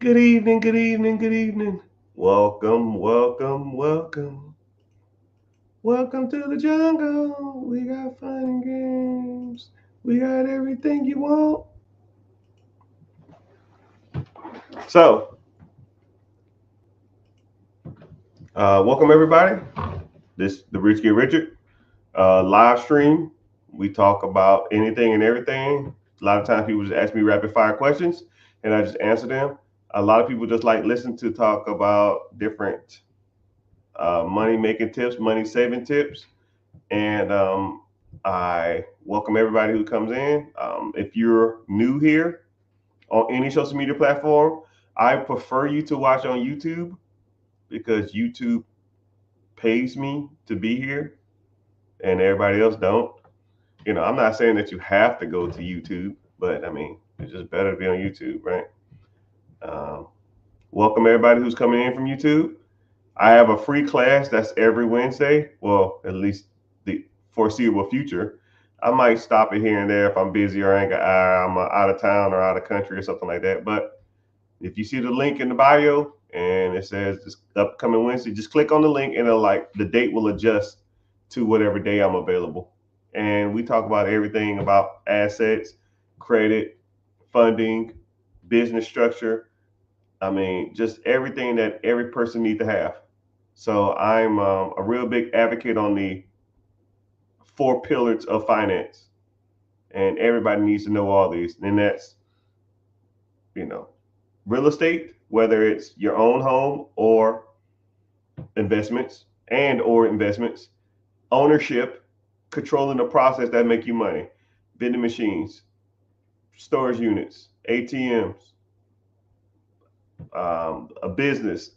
Good evening, good evening, good evening. Welcome, welcome, welcome. Welcome to the jungle. We got fun and games. We got everything you want. So, welcome everybody. This the Rich Get Richard live stream. We talk about anything and everything. A lot of times people just ask me rapid fire questions, and I just answer them. A lot of people just like listen to talk about different money making tips, money saving tips. And I welcome everybody who comes in. If you're new here on any social media platform, I prefer you to watch on YouTube because YouTube pays me to be here and everybody else don't. I'm not saying that you have to go to YouTube, but I mean, it's just better to be on YouTube, right? Um, welcome everybody who's coming in from YouTube. I have a free class that's every Wednesday. Well, at least the foreseeable future. I might stop it here and there if I'm busy or I'm out of town or out of country or something like that. But if you see the link in the bio and it says this upcoming Wednesday, just click on the link and it'll like the date will adjust to whatever day I'm available. And we talk about everything about assets, credit, funding, business structure. I mean, just everything that every person needs to have. So I'm a real big advocate on the four pillars of finance, and everybody needs to know all these. And that's you know real estate, whether it's your own home or investments, ownership, controlling the process that make you money, vending machines, storage units, ATMs, a business.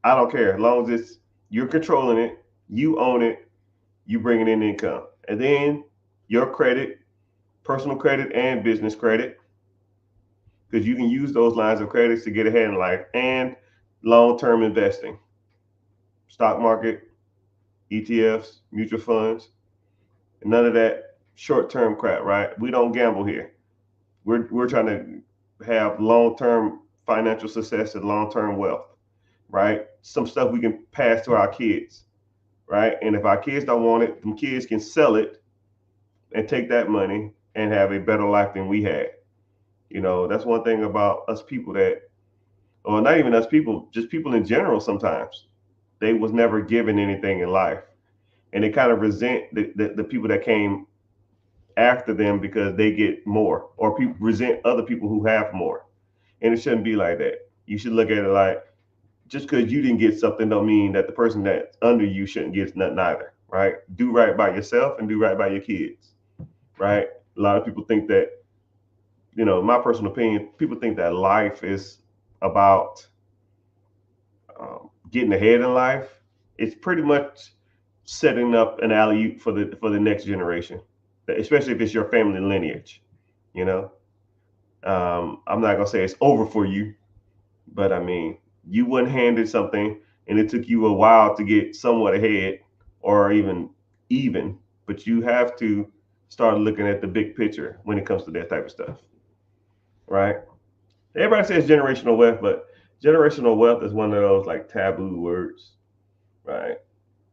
I don't care as long as it's you're controlling it, you own it, you bringing in income, and then your credit, personal credit and business credit, because you can use those lines of credits to get ahead in life, and long-term investing, stock market, ETFs, mutual funds, and none of that short-term crap. Right? We don't gamble here. We're trying to have long-term financial success and long-term wealth. Right? Some stuff we can pass to our kids. Right? And if our kids don't want it, them kids can sell it and take that money and have a better life than we had. That's one thing about us people that, or not even us people, just people in general sometimes, they was never given anything in life. And they kind of resent the people that came after them because they get more, or people resent other people who have more. And it shouldn't be like that. You should look at it like just because you didn't get something don't mean that the person that's under you shouldn't get nothing either, right? Do right by yourself and do right by your kids, right? A lot of people think that, my personal opinion, people think that life is about getting ahead in life. It's pretty much setting up an alley oop for the next generation, especially if it's your family lineage. You know, I'm not gonna say it's over for you, but I mean, you weren't handed something, and it took you a while to get somewhat ahead, or even. But you have to start looking at the big picture when it comes to that type of stuff, right? Everybody says generational wealth, but generational wealth is one of those like taboo words, right?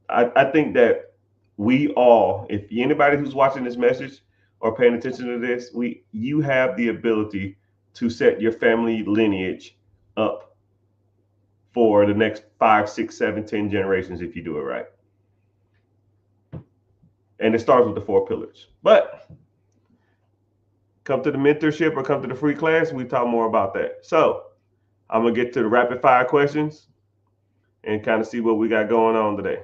I think that we all, if anybody who's watching this message or paying attention to this, you have the ability to set your family lineage up for the next 5, 6, 7, 10 generations if you do it right. And it starts with the four pillars. But come to the mentorship or come to the free class, we talk more about that. So I'm gonna get to the rapid fire questions and kind of see what we got going on today.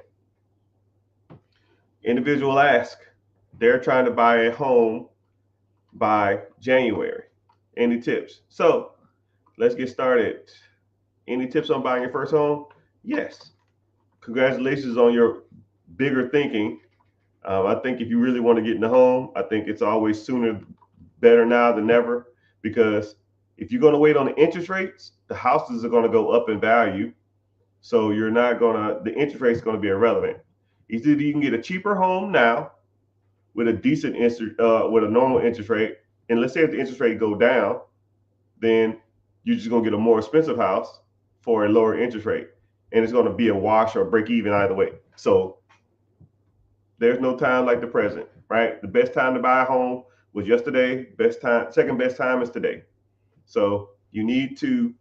Individual ask, they're trying to buy a home by January. Any tips? So let's get started. Any tips on buying your first home? Yes. Congratulations on your bigger thinking. I think if you really want to get in the home, I think it's always sooner, better now than never. Because if you're going to wait on the interest rates, the houses are going to go up in value. So you're not going to, the interest rate is going to be irrelevant. Either you can get a cheaper home now with a with a normal interest rate, and let's say if the interest rate go down, then You're just gonna get a more expensive house for a lower interest rate, and it's gonna be a wash or break even either way. So there's no time like the present, right? The best time to buy a home was yesterday. Best time, second best time is today. So you need to,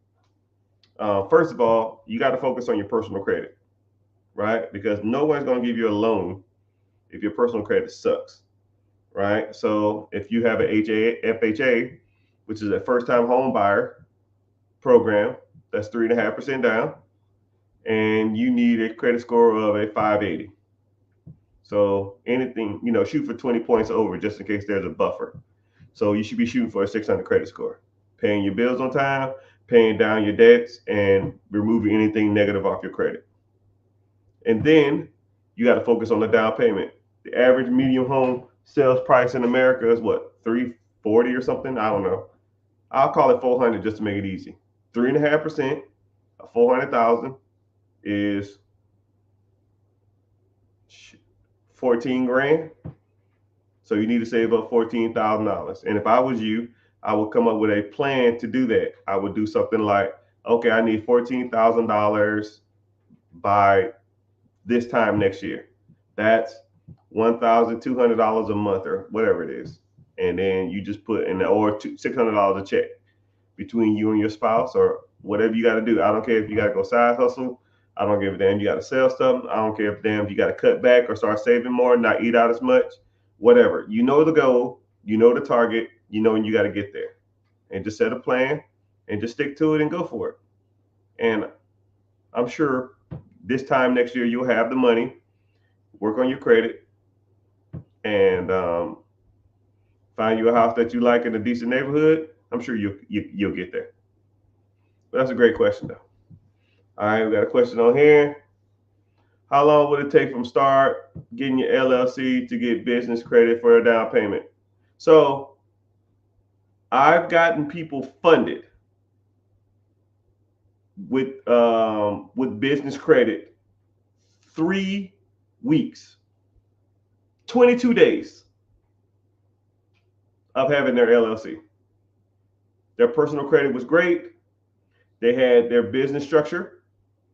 first of all, you got to focus on your personal credit, right? Because no one's going to give you a loan if your personal credit sucks, right? So if you have an FHA, which is a first time home buyer program, that's 3.5% down, and you need a credit score of a 580. So anything, shoot for 20 points over just in case there's a buffer. So you should be shooting for a 600 credit score, paying your bills on time, paying down your debts, and removing anything negative off your credit. And then you got to focus on the down payment. The average medium home sales price in America is what, 340 or something? I don't know. I'll call it 400 just to make it easy. 3.5% of 400,000 is 14 grand. So you need to save up $14,000. And if I was you, I would come up with a plan to do that. I would do something like, okay, I need $14,000 by this time next year. That's $1,200 a month or whatever it is. And then you just put in, or $600 a check between you and your spouse or whatever you got to do. I don't care if you got to go side hustle. I don't give a damn you got to sell stuff. I don't care if damn you got to cut back or start saving more, not eat out as much, whatever. You know the goal, you know the target, you know when you got to get there. And just set a plan and just stick to it and go for it. And I'm sure this time next year you'll have the money, work on your credit, and find you a house that you like in a decent neighborhood. I'm sure you'll get there. But that's a great question though. All right, we got a question on here. How long would it take from start getting your LLC to get business credit for a down payment? So I've gotten people funded with business credit 3 weeks, 22 days of having their LLC. Their personal credit was great. They had their business structure,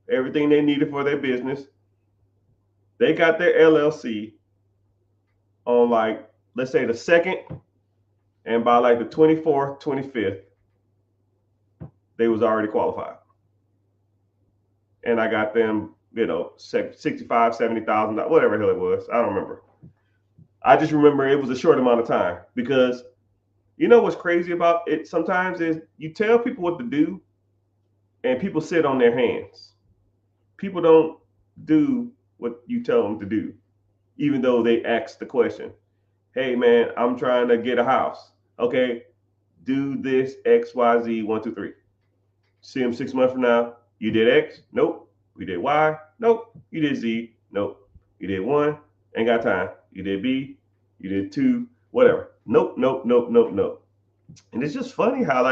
everything they needed for their business. They got their LLC on like, let's say the 2nd, and by like the 24th, 25th, they was already qualified. And I got them, $65,000, $70,000, whatever the hell it was. I don't remember. I just remember it was a short amount of time because you know what's crazy about it sometimes is you tell people what to do and people sit on their hands. People don't do what you tell them to do, even though they ask the question. Hey man, I'm trying to get a house. Okay, do this X, Y, Z, 1, 2, 3. See them 6 months from now. You did X? Nope. You did Y? Nope. You did Z? Nope. You did 1? Ain't got time. You did B? You did 2? Whatever. Nope, nope, nope, nope, nope. And it's just funny how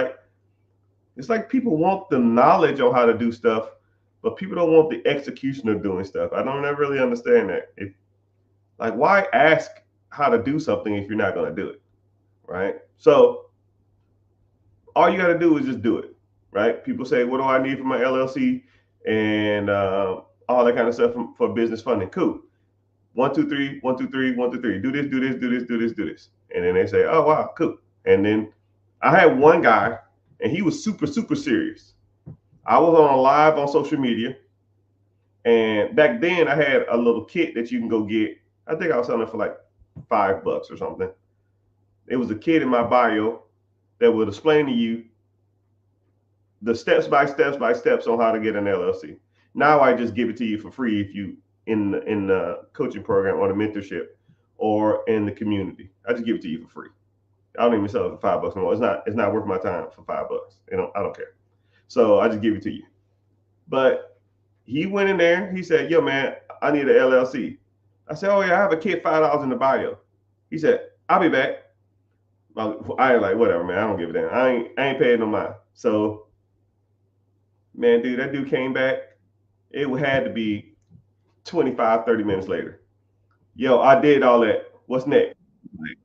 it's like people want the knowledge on how to do stuff, but people don't want the execution of doing stuff. I don't ever really understand that. Why ask how to do something if you're not going to do it, right? So all you got to do is just do it, right? People say, what do I need for my LLC and all that kind of stuff for business funding? Cool. 1, 2, 3, 1, 2, 3, 1, 2, 3. Do this, do this, do this, do this, do this. And then they say, oh, wow, cool. And then I had one guy, and he was super, super serious. I was on a live on social media. And back then, I had a little kit that you can go get. I think I was selling it for like $5 or something. It was a kit in my bio that would explain to you the steps by steps on how to get an LLC. Now I just give it to you for free if you in the coaching program or the mentorship or in the community. I just give it to you for free. I don't even sell it for $5 anymore. It's not worth my time for $5. I don't care. So I just give it to you. But he went in there. He said, "Yo, man, I need an LLC." I said, "Oh yeah, I have a kit, $5 in the bio." He said, "I'll be back." I ain't like, whatever, man. I don't give a damn. I ain't paying no mind. So, man, dude, that dude came back. It had to be 25, 30 minutes later. Yo, I did all that. What's next? Like,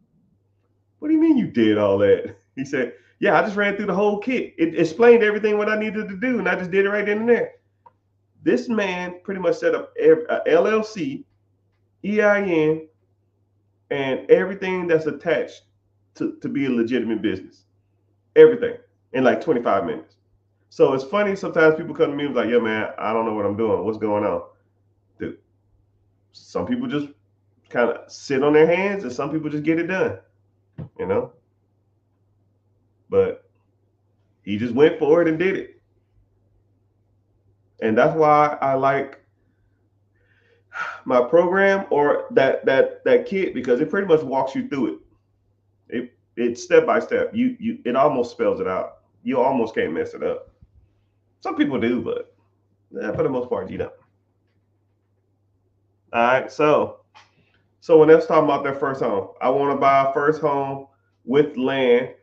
what do you mean you did all that? He said, yeah, I just ran through the whole kit. It explained everything what I needed to do, and I just did it right then and there. This man pretty much set up a LLC, EIN, and everything that's attached to be a legitimate business. Everything in like 25 minutes. So it's funny sometimes people come to me and like, yeah, man, I don't know what I'm doing. What's going on? Dude, some people just kind of sit on their hands and some people just get it done, you know? But he just went for it and did it. And that's why I like my program or that kit, because it pretty much walks you through it. It's step by step. It almost spells it out. You almost can't mess it up. Some people do, but for the most part, you don't. All right, so when they're talking about their first home, I want to buy a first home with land.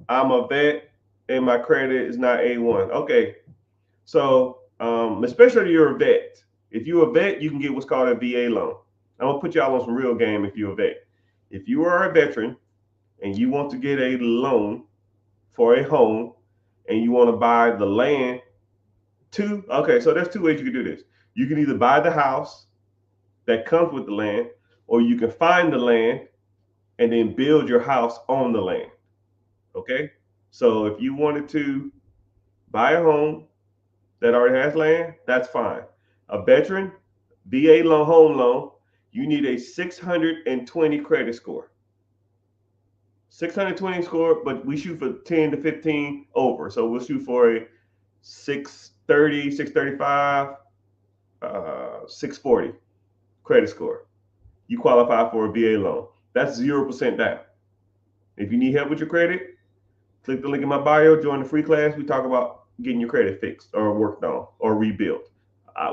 I'm a vet and my credit is not A1. Okay, so especially if you're a vet. If you're a vet, you can get what's called a VA loan. I'm gonna put y'all on some real game if you're a vet. If you are a veteran and you want to get a loan for a home and you want to buy the land okay, so there's two ways you can do this. You can either buy the house that comes with the land, or you can find the land and then build your house on the land. Okay, so if you wanted to buy a home that already has land, that's fine. A veteran, VA loan, home loan, you need a 620 credit score. 620 score, but we shoot for 10 to 15 over. So we'll shoot for a 630, 635, 640 credit score. You qualify for a VA loan. That's 0% down. If you need help with your credit, click the link in my bio, join the free class. We talk about getting your credit fixed or worked on or rebuilt,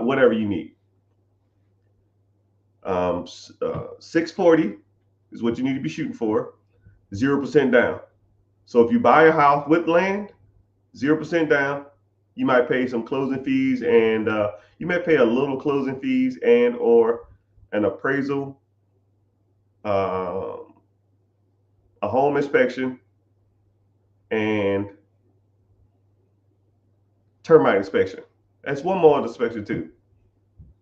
whatever you need. 640 is what you need to be shooting for, 0% down. So if you buy a house with land, 0% down, you might pay some closing fees, and you may pay a little closing fees and or an appraisal, a home inspection, and termite inspection. That's one more inspection too.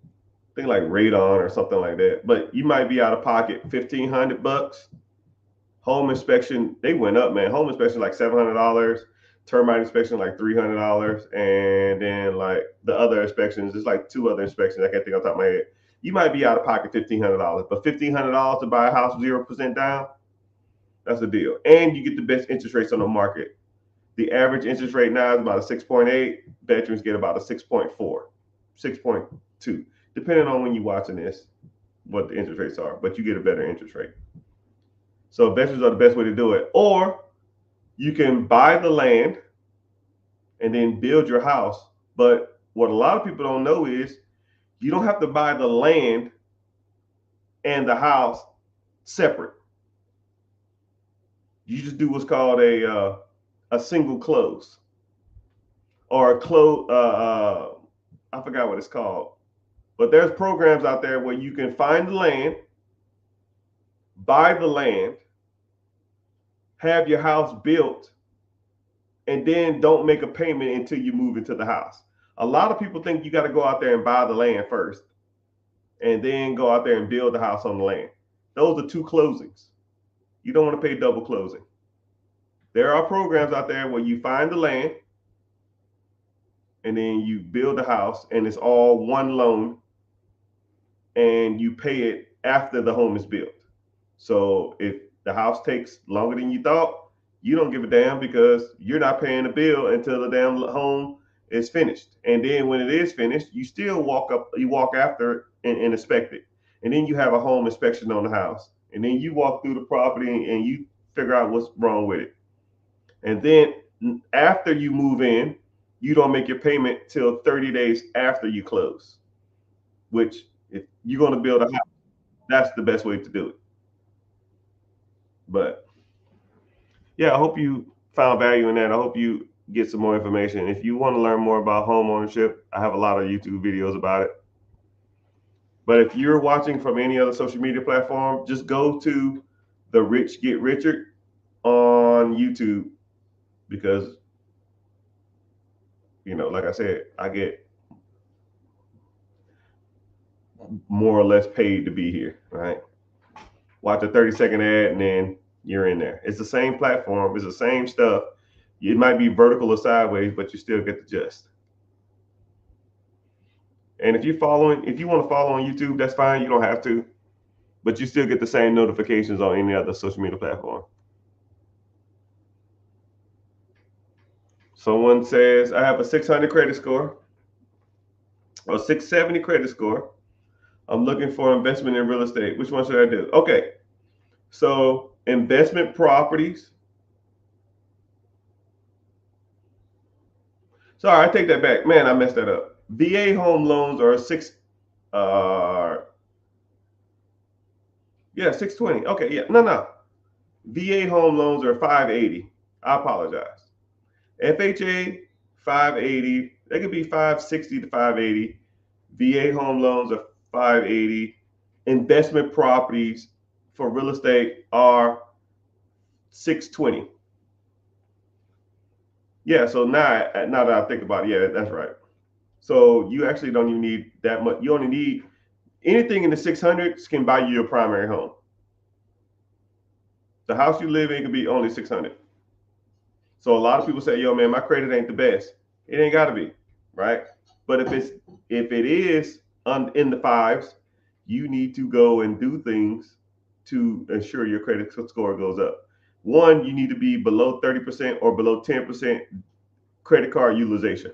I think like radon or something like that. But you might be out of pocket $1,500. Home inspection, they went up, man. Home inspection like $700. Termite inspection like $300, and then like the other inspections, there's like two other inspections I can't think off the top of my head. You might be out of pocket $1,500, but $1,500 to buy a house 0% down, that's a deal. And you get the best interest rates on the market. The average interest rate now is about a 6.8. Veterans get about a 6.4, 6.2, depending on when you're watching this, what the interest rates are. But you get a better interest rate. So veterans are the best way to do it. Or you can buy the land and then build your house. But what a lot of people don't know is you don't have to buy the land and the house separate. You just do what's called a single close, or a close. I forgot what it's called, but there's programs out there where you can find the land, buy the land, have your house built, and then don't make a payment until you move into the house. A lot of people think you got to go out there and buy the land first and then go out there and build the house on the land. Those are two closings. You don't want to pay double closing. There are programs out there where you find the land and then you build the house, and it's all one loan, and you pay it after the home is built. So if the house takes longer than you thought, you don't give a damn, because you're not paying the bill until the damn home is finished. And then when it is finished, you still walk after and inspect it. And then you have a home inspection on the house. And then you walk through the property and you figure out what's wrong with it. And then after you move in, you don't make your payment till 30 days after you close, which if you're going to build a house, that's the best way to do it. But yeah, I hope you found value in that. I hope you get some more information. If you want to learn more about home ownership, I have a lot of YouTube videos about it. But if you're watching from any other social media platform, just go to the Rich Get Richard on YouTube because, like I said, I get more or less paid to be here, right? Watch a 30-second ad and then you're in there. It's the same platform, it's the same stuff. It might be vertical or sideways, but you still get the gist. And if you want to follow on YouTube, that's fine. You don't have to, but you still get the same notifications on any other social media platform. Someone says, I have a 600 credit score or 670 credit score. I'm looking for investment in real estate. Which one should I do? Okay. So investment properties. Sorry, I take that back. Man, I messed that up. VA home loans are 620. Okay, yeah. No. VA home loans are 580. I apologize. FHA 580. They could be 560 to 580. VA home loans are 580. Investment properties for real estate are 620. Yeah, so now that I think about it, yeah, that's right. So you actually don't even need that much. You only need anything in the 600s can buy you your primary home. The house you live in can be only 600. So a lot of people say, "Yo, man, my credit ain't the best." It ain't got to be, right? But if it is in the fives, you need to go and do things to ensure your credit score goes up. One, you need to be below 30% or below 10% credit card utilization.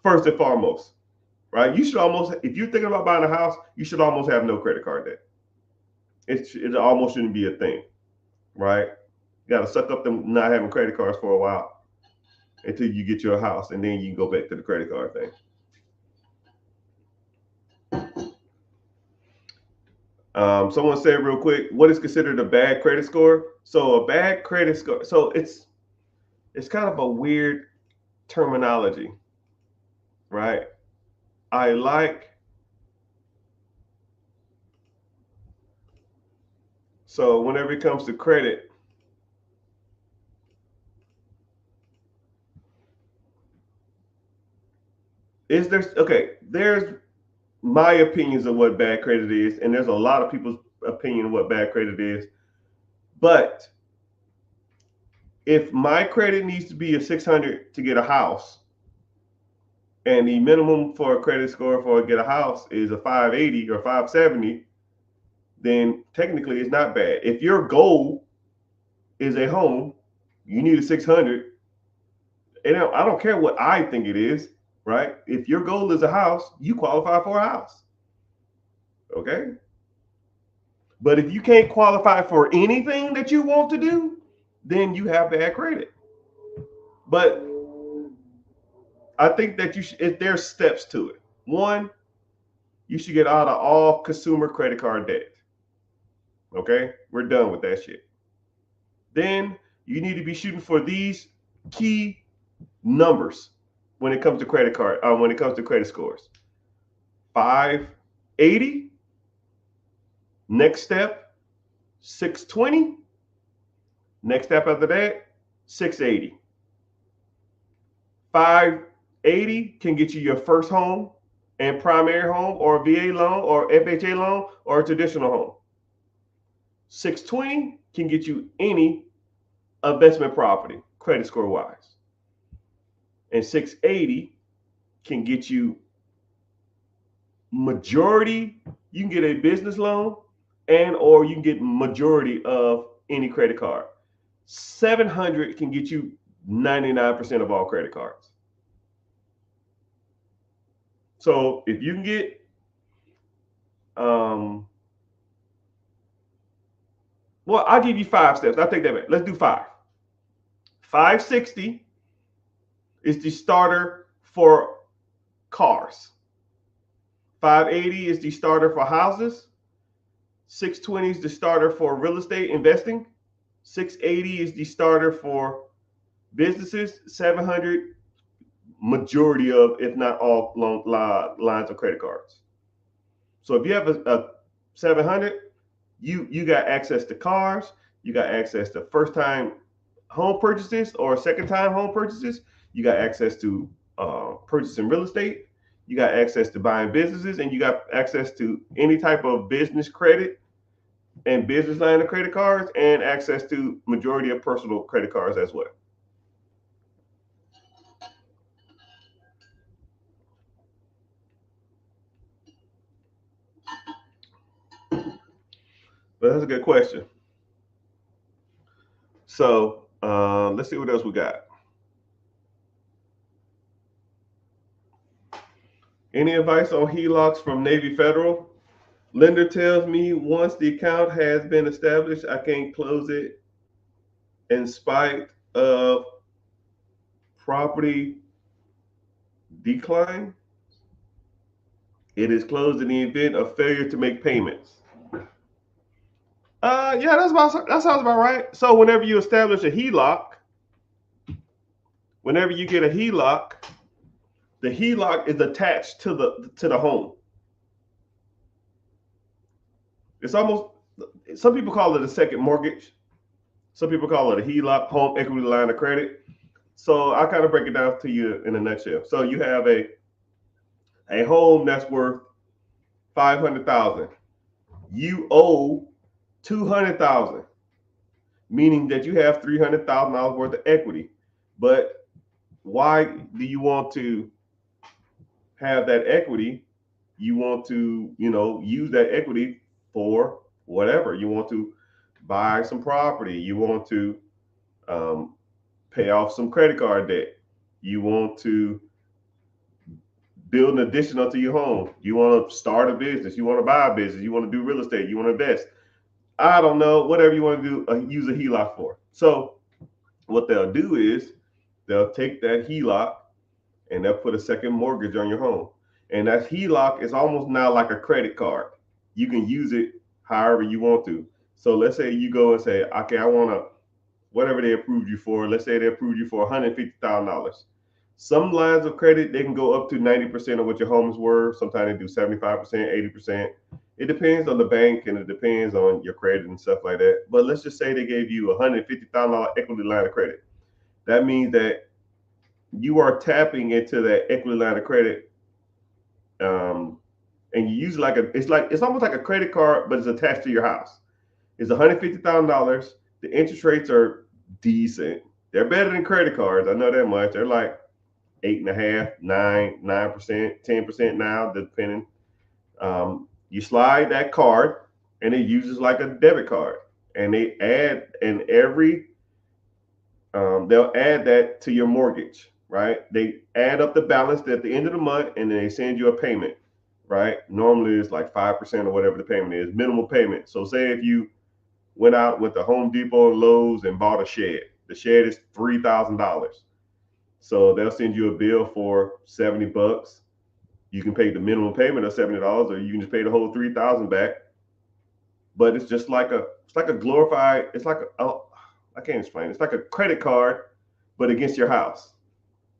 First and foremost, right? You should almost, if you're thinking about buying a house, you should almost have no credit card debt. It almost shouldn't be a thing, right? You got to suck up them not having credit cards for a while until you get your house, and then you can go back to the credit card thing. Someone said real quick, what is considered a bad credit score? So a bad credit score, so it's kind of a weird terminology, right? I like, so whenever it comes to credit, there's my opinions of what bad credit is, and there's a lot of people's opinion of what bad credit is. But if my credit needs to be a 600 to get a house, and the minimum for a credit score for get a house is a 580 or 570, then technically it's not bad. If your goal is a home, you need a 600. And I don't care what I think it is, right? If your goal is a house, you qualify for a house. Okay? But if you can't qualify for anything that you want to do, then you have bad credit. But I think that there's steps to it. One, you should get out of all consumer credit card debt. Okay? We're done with that shit. Then you need to be shooting for these key numbers when it comes to when it comes to credit scores. 580. Next step, 620. Next step after that, 680. 580 can get you your first home and primary home or VA loan or FHA loan or a traditional home. 620 can get you any investment property, credit score wise. And 680 can get you majority, you can get a business loan and or you can get majority of any credit card. 700 can get you 99% of all credit cards. So if you can get well, I'll give you 5 steps. I'll take that back. Let's do 5. 560 is the starter for cars. 580 is the starter for houses. 620 is the starter for real estate investing. 680 is the starter for businesses. 700, majority of, if not all, lines of credit cards. So if you have a 700, you got access to cars, You got access to first time home purchases or second time home purchases. You got access to purchasing real estate. You got access to buying businesses, and you got access to any type of business credit and business line of credit cards, and access to majority of personal credit cards as well. But that's a good question. So let's see what else we got. Any advice on HELOCs from Navy Federal? Lender tells me once the account has been established, I can't close it in spite of property decline. It is closed in the event of failure to make payments. Yeah, that sounds about right. So whenever you establish a HELOC, whenever you get a HELOC, the HELOC is attached to the home. It's almost, some people call it a second mortgage. Some people call it a HELOC, home equity line of credit. So I'll kind of break it down to you in a nutshell. So you have a home that's worth 500,000. You owe 200,000, meaning that you have $300,000 worth of equity. But why do you want to have that equity? You want to, use that equity for whatever. You want to buy some property. You want to pay off some credit card debt. You want to build an addition onto your home. You want to start a business. You want to buy a business. You want to do real estate. You want to invest. I don't know, whatever you want to do, use a HELOC for. So what they'll do is they'll take that HELOC and they'll put a second mortgage on your home. And that HELOC is almost now like a credit card. You can use it however you want to. So let's say you go and say, okay, I want to, whatever they approved you for, let's say they approved you for $150,000. Some lines of credit, they can go up to 90% of what your home is worth. Sometimes they do 75%, 80%. It depends on the bank and it depends on your credit and stuff like that. But let's just say they gave you a $150,000 equity line of credit. That means that you are tapping into that equity line of credit, and you use it's almost like a credit card, but it's attached to your house. It's $150,000. The interest rates are decent. They're better than credit cards. I know that much. They're like 8.5%, 9%, 10% now, depending. You slide that card, and it uses like a debit card, and they add they'll add that to your mortgage, right? They add up the balance at the end of the month, and then they send you a payment, right? Normally it's like 5% or whatever the payment is, minimal payment. So say if you went out with the Home Depot and Lowe's and bought a shed, the shed is $3,000. So they'll send you a bill for $70. You can pay the minimum payment of $70, or you can just pay the whole $3,000 back. But it's just like a glorified. It's like I can't explain. It's like a credit card, but against your house.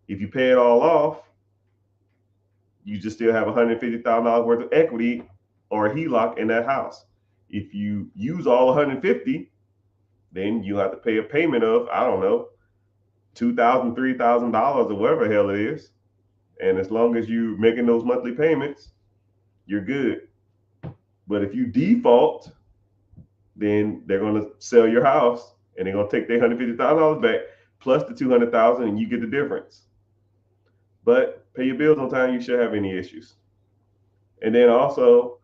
If you pay it all off, you just still have $150,000 worth of equity or a HELOC in that house. If you use all 150, then you have to pay a payment of, I don't know, $2,000, $3,000 or whatever the hell it is. And as long as you're making those monthly payments, you're good. But if you default, then they're going to sell your house and they're going to take their $150,000 back plus the $200,000, and you get the difference. But pay your bills on time, you shouldn't have any issues. And then also,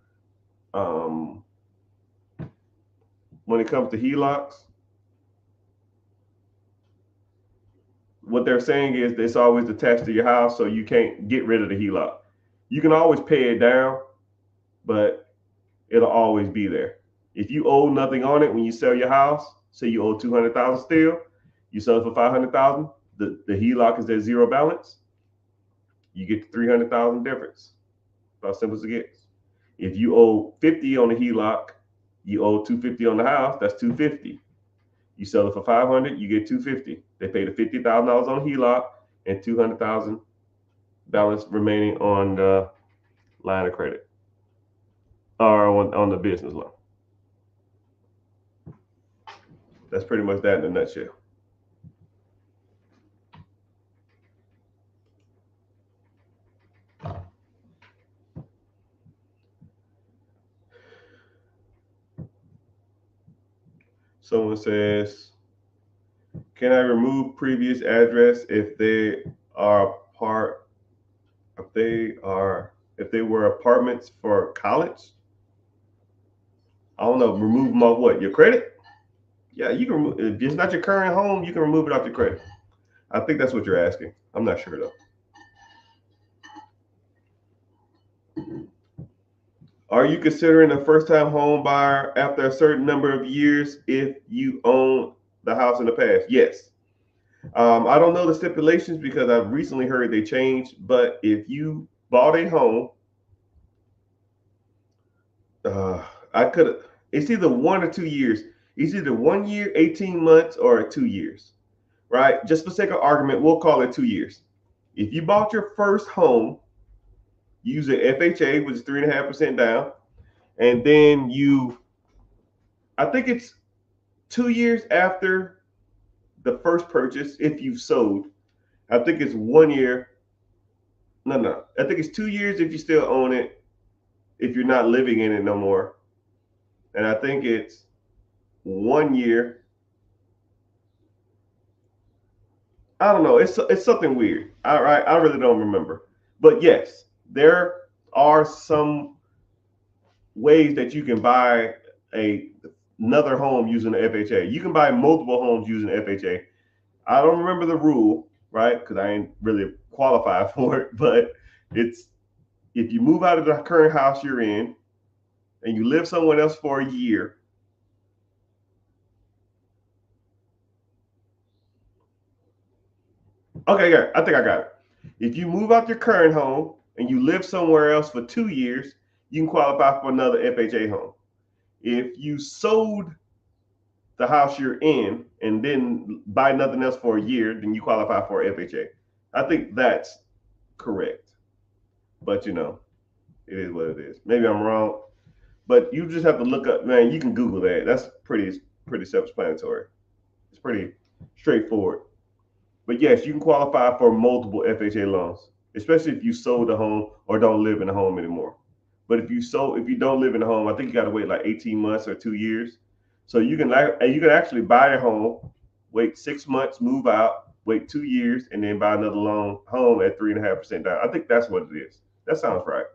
when it comes to HELOCs, what they're saying is it's always attached to your house, so you can't get rid of the HELOC. You can always pay it down, but it'll always be there. If you owe nothing on it when you sell your house, say you owe $200,000 still, you sell it for $500,000, the HELOC is at zero balance, you get the $300,000 difference. About simple as it gets. If you owe 50 on the HELOC, you owe 250 on the house, that's 250. You sell it for 500, you get 250. They pay the $50,000 on HELOC and 200,000 balance remaining on the line of credit or on the business loan. That's pretty much that in a nutshell. Someone says, can I remove previous address if they are part if they were apartments for college? I don't know. Remove them off what? Your credit? Yeah, you can remove if it's not your current home, you can remove it off your credit. I think that's what you're asking. I'm not sure though. Are you considering a first time home buyer after a certain number of years if you own the house in the past? Yes. I don't know the stipulations because I've recently heard they changed, but if you bought a home, uh, I could, it's either 1 or 2 years. It's either 1 year, 18 months, or 2 years, right? Just for sake of argument, we'll call it 2 years. If you bought your first home using FHA, which is 3.5% down, and then I think it's 2 years after the first purchase, if you've sold, I think it's 1 year. No. I think it's 2 years if you still own it, if you're not living in it no more. And I think it's 1 year. I don't know. It's something weird. I really don't remember. But yes, there are some ways that you can buy a another home using the FHA. You can buy multiple homes using FHA. I don't remember the rule, right? Because I ain't really qualified for it. But it's if you move out of the current house you're in and you live somewhere else for a year. Okay, yeah, I think I got it. If you move out your current home and you live somewhere else for 2 years, you can qualify for another FHA home. If you sold the house you're in and then buy nothing else for a year, then you qualify for FHA. I think that's correct. But it is what it is. Maybe I'm wrong, but you just have to look up. Man, you can Google that. That's pretty self-explanatory. It's pretty straightforward. But yes, you can qualify for multiple FHA loans, especially if you sold the home or don't live in the home anymore. But if you don't live in the home, I think you got to wait like 18 months or 2 years. So you can actually buy a home, wait 6 months, move out, wait 2 years, and then buy another loan home at 3.5% down. I think that's what it is. That sounds right.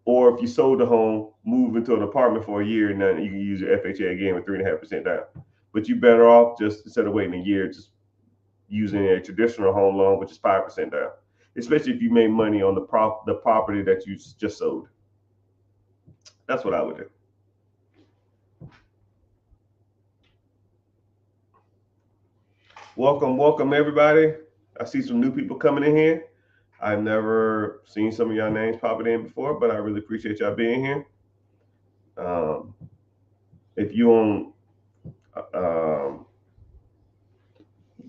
Or if you sold the home, move into an apartment for a year, and then you can use your FHA again with 3.5% down. But you better off just instead of waiting a year, just using a traditional home loan, which is 5% down, especially if you made money on the property that you just sold. That's what I would do. Welcome everybody. I see some new people coming in here. I've never seen some of y'all names popping in before, but I really appreciate y'all being here. Um, if you on, um,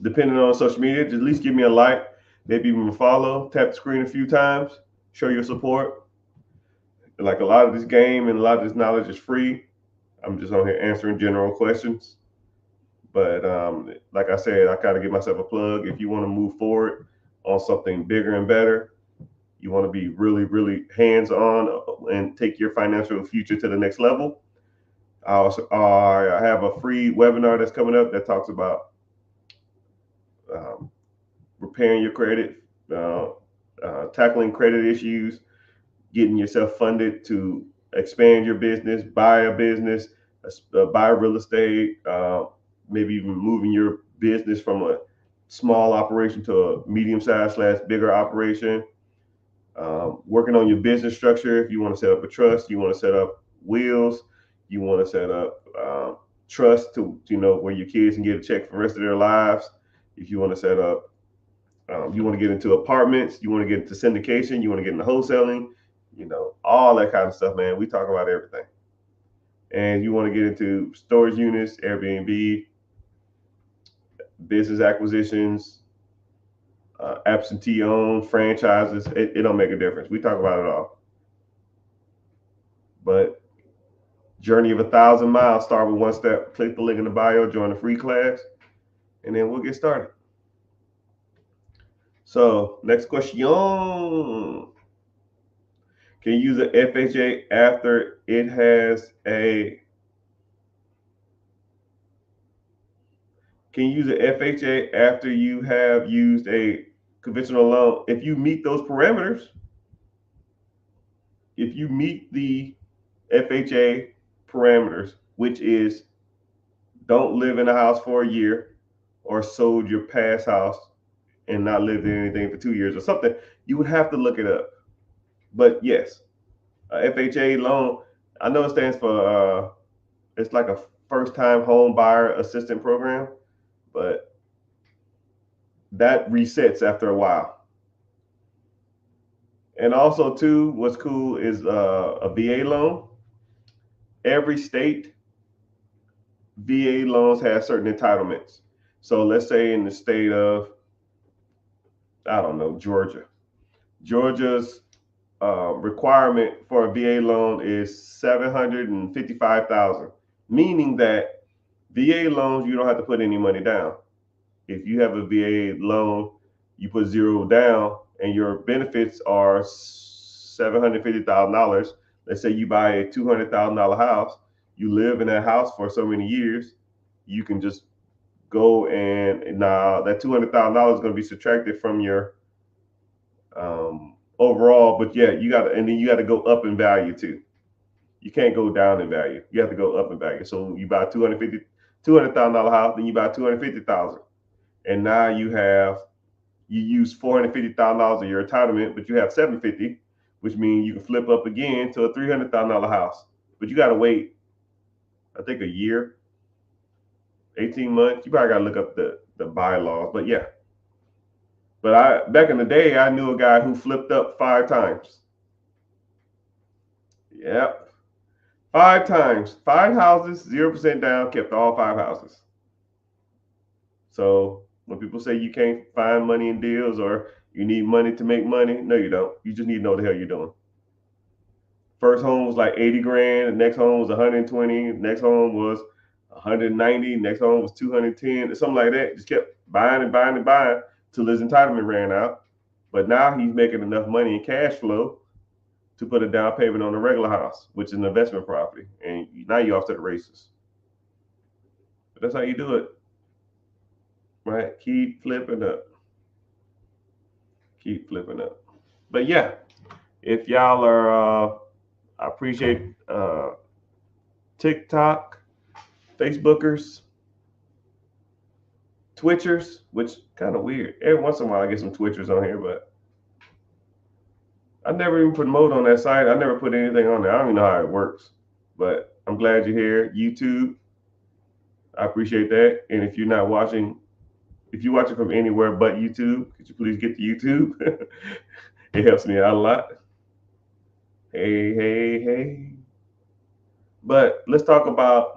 depending on social media, just at least give me a like, maybe even a follow, tap the screen a few times, show your support. Like a lot of this game and a lot of this knowledge is free. I'm just on here answering general questions. But like I said, I kind of give myself a plug. If you want to move forward on something bigger and better, you want to be really, really hands on and take your financial future to the next level. I have a free webinar that's coming up that talks about um, repairing your credit, uh, tackling credit issues, getting yourself funded to expand your business, buy a business, buy real estate, maybe even moving your business from a small operation to a medium-sized / bigger operation. Working on your business structure. If you want to set up a trust, you want to set up wills, you want to set up trust to where your kids can get a check for the rest of their lives. If you want to set up, you want to get into apartments, you want to get into syndication, you want to get into wholesaling, all that kind of stuff, man. We talk about everything. And you want to get into storage units, Airbnb, business acquisitions, absentee owned franchises. It don't make a difference. We talk about it all. But Journey of 1,000 miles. Start with one step. Click the link in the bio. Join the free class, and then we'll get started. So next question. Can you use an FHA after it has a Can you use an FHA after you have used a conventional loan? If you meet those parameters, if you meet the FHA parameters, which is don't live in a house for a year or sold your past house and not lived in anything for 2 years or something, you would have to look it up. But yes, a FHA loan, I know it stands for, it's like a first time home buyer assistance program, but that resets after a while. And also, too, what's cool is a VA loan. Every state VA loans have certain entitlements. So let's say in the state of, I don't know, Georgia's requirement for a VA loan is 755,000, meaning that VA loans you don't have to put any money down. If you have a VA loan, you put zero down, and your benefits are $750,000. Let's say you buy a $200,000 house, you live in that house for so many years, you can just go and now that $200,000 is going to be subtracted from your overall. But yeah, you got to, and then you got to go up in value too. You can't go down in value. You have to go up in value. So you buy a $200,000 house, then you buy 250,000, and now you use $450,000 of your entitlement, but you have 750, which means you can flip up again to a $300,000 house. But you got to wait, I think, a year, 18 months. You probably got to look up the bylaws, but yeah. But back in the day, I knew a guy who flipped up 5 times. Yep, 5 times, 5 houses, 0% down, kept all 5 houses. So when people say you can't find money in deals or you need money to make money, no, you don't. You just need to know what the hell you're doing. First home was like 80 grand. The next home was 120. The next home was 190. Next home was 210, or something like that. Just kept buying and buying and buying till his entitlement ran out. But now he's making enough money in cash flow to put a down payment on a regular house, which is an investment property. And now you're off to the races. But that's how you do it. Right? Keep flipping up. Keep flipping up. But yeah, if y'all are, I appreciate TikTok, Facebookers, Twitchers, which kind of weird. Every once in a while I get some Twitchers on here, but I never even promote on that site. I never put anything on there. I don't even know how it works. But I'm glad you're here. YouTube, I appreciate that. And if you're not watching, if you're watching from anywhere but YouTube, could you please get to YouTube? It helps me out a lot. Hey, hey, hey. But let's talk about,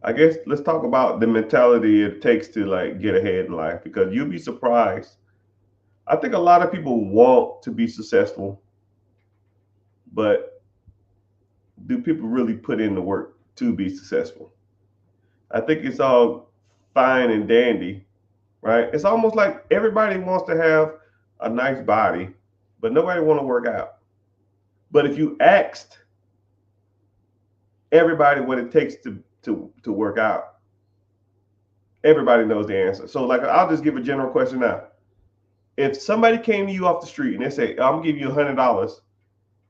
I guess let's talk about the mentality it takes to like get ahead in life, because you'll be surprised. I think a lot of people want to be successful, but do people really put in the work to be successful? I think it's all fine and dandy, right? It's almost like everybody wants to have a nice body, but nobody want to work out. But if you asked everybody what it takes to work out, everybody knows the answer. So like, I'll just give a general question now. If somebody came to you off the street and they say, I'm gonna give you $100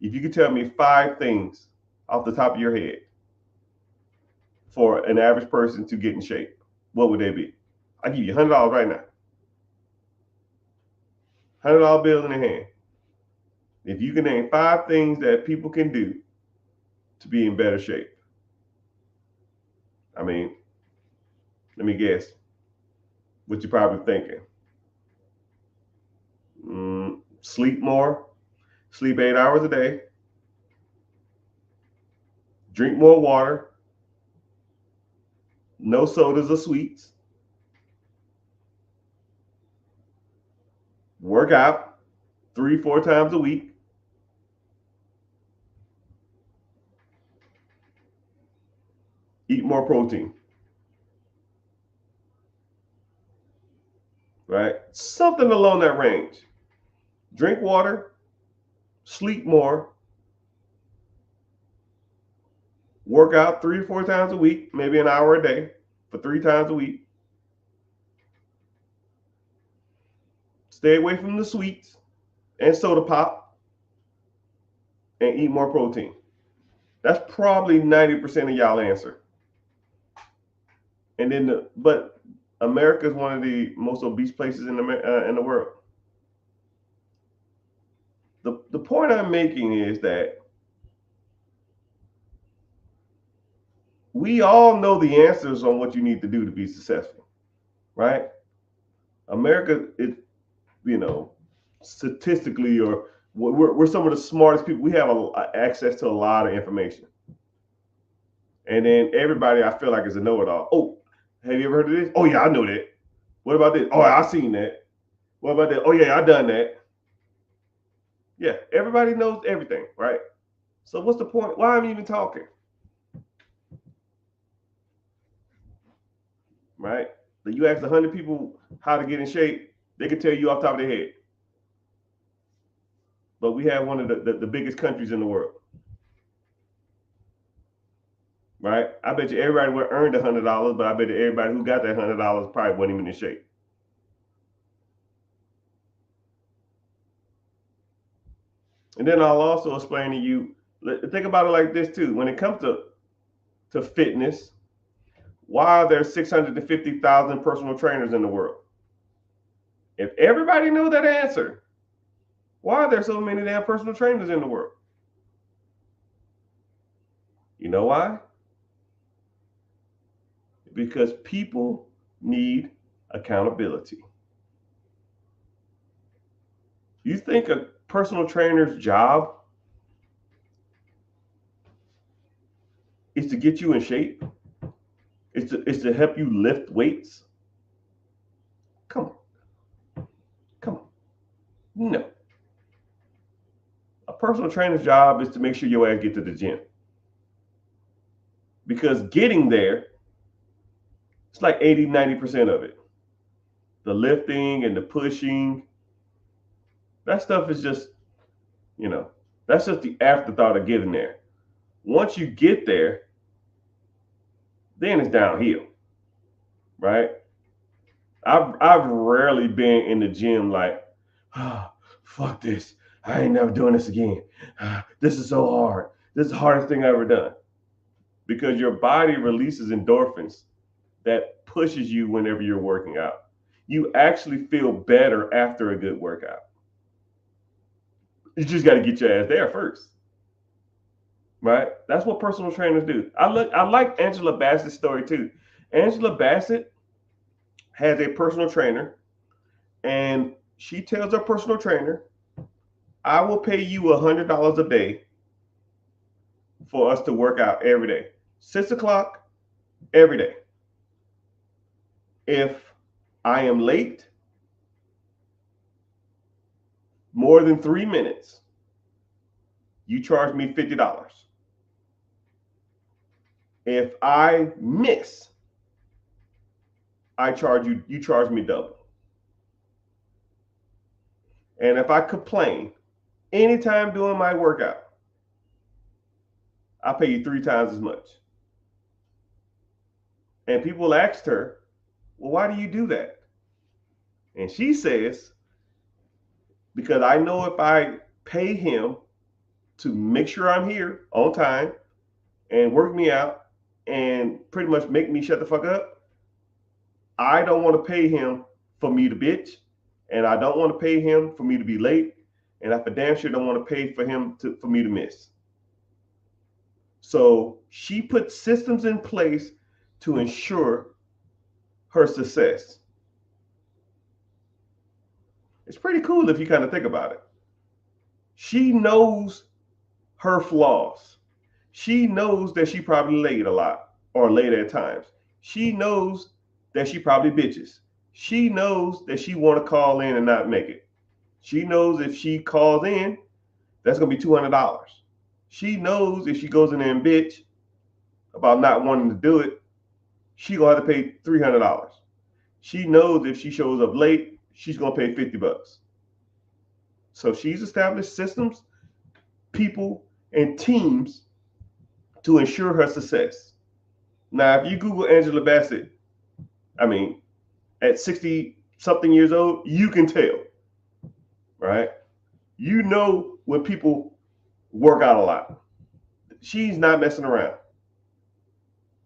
if you could tell me 5 things off the top of your head for an average person to get in shape, what would they be? I'll give you $100 right now. $100 bill in your hand. If you can name 5 things that people can do to be in better shape. I mean, let me guess what you're probably thinking. Sleep more, sleep 8 hours a day, drink more water, no sodas or sweets, work out 3-4 times a week, eat more protein. Right? Something along that range. Drink water, sleep more, work out 3 to 4 times a week, maybe an hour a day for 3 times a week. Stay away from the sweets and soda pop and eat more protein. That's probably 90% of y'all answer. And then, but America is one of the most obese places in the world. The point I'm making is that we all know the answers on what you need to do to be successful, right? America is, statistically, or we're some of the smartest people. We have access to a lot of information. And then everybody, I feel like, is a know-it-all. Oh, have you ever heard of this? Oh, yeah, I know that. What about this? Oh, I seen that. What about that? Oh, yeah, I done that. Yeah, everybody knows everything, right? So what's the point? Why am I even talking? Right? You ask 100 people how to get in shape, they can tell you off the top of their head. But we have one of the biggest countries in the world. Right? I bet you everybody would earned $100, but I bet you everybody who got that $100 probably wasn't even in shape. And then I'll also explain to you, think about it like this too. When it comes to fitness, why are there 650,000 personal trainers in the world? If everybody knows that answer, why are there so many damn personal trainers in the world? You know why? Because people need accountability. You think a personal trainer's job is to get you in shape? It's to help you lift weights? Come on. Come on. No. A personal trainer's job is to make sure your ass get to the gym. Because getting there, it's like 80, 90% of it. The lifting and the pushing, that stuff is just, that's just the afterthought of getting there. Once you get there, then it's downhill, right? I've rarely been in the gym like, fuck this. I ain't never doing this again. This is so hard. This is the hardest thing I've ever done. Because your body releases endorphins that pushes you whenever you're working out. You actually feel better after a good workout. You just got to get your ass there first. Right? That's what personal trainers do. I like Angela Bassett's story too. Angela Bassett has a personal trainer, and she tells her personal trainer, I will pay you $100 a day for us to work out every day. 6 o'clock every day. If I am late more than 3 minutes, you charge me $50. If I miss, you charge me double. And if I complain anytime doing my workout, I'll pay you 3 times as much. And people asked her, well, why do you do that? And she says, because I know if I pay him to make sure I'm here on time and work me out and pretty much make me shut the fuck up, I don't want to pay him for me to bitch, and I don't want to pay him for me to be late, and I for damn sure don't want to pay for him for me to miss. So she put systems in place to ensure her success. It's pretty cool if you kind of think about it. She knows her flaws. She knows that she probably late a lot or late at times. She knows that she probably bitches. She knows that she want to call in and not make it. She knows if she calls in, that's going to be $200. She knows if she goes in there and bitch, about not wanting to do it, she gonna have to pay $300. She knows if she shows up late, she's gonna pay $50. So she's established systems, people, and teams to ensure her success. Now, if you Google Angela Bassett, I mean, at 60 something years old, you can tell, right? You know when people work out a lot. She's not messing around.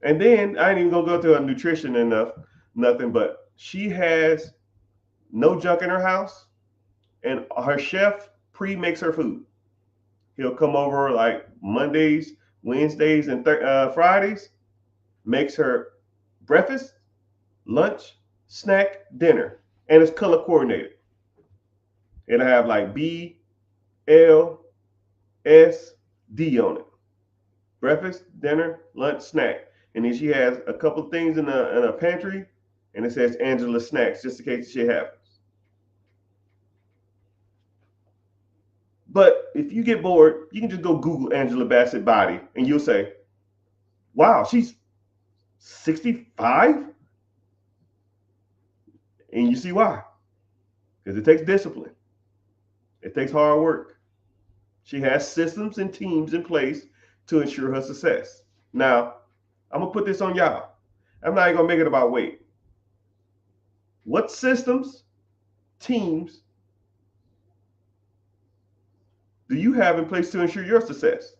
And then I ain't even gonna go to her nutrition enough, nothing, but she has no junk in her house, and her chef pre-makes her food. He'll come over like Mondays, Wednesdays, and Fridays, makes her breakfast, lunch, snack, dinner, and it's color coordinated. It'll have like B, L, S, D on it. Breakfast, dinner, lunch, snack. And then she has a couple things in a pantry, and it says Angela Snacks, just in case shit happens. But if you get bored, you can just go Google Angela Bassett body, and you'll say, wow, she's 65? And you see why. Because it takes discipline. It takes hard work. She has systems and teams in place to ensure her success. Now, I'm going to put this on y'all. I'm not even going to make it about weight. What systems, teams do you have in place to ensure your success?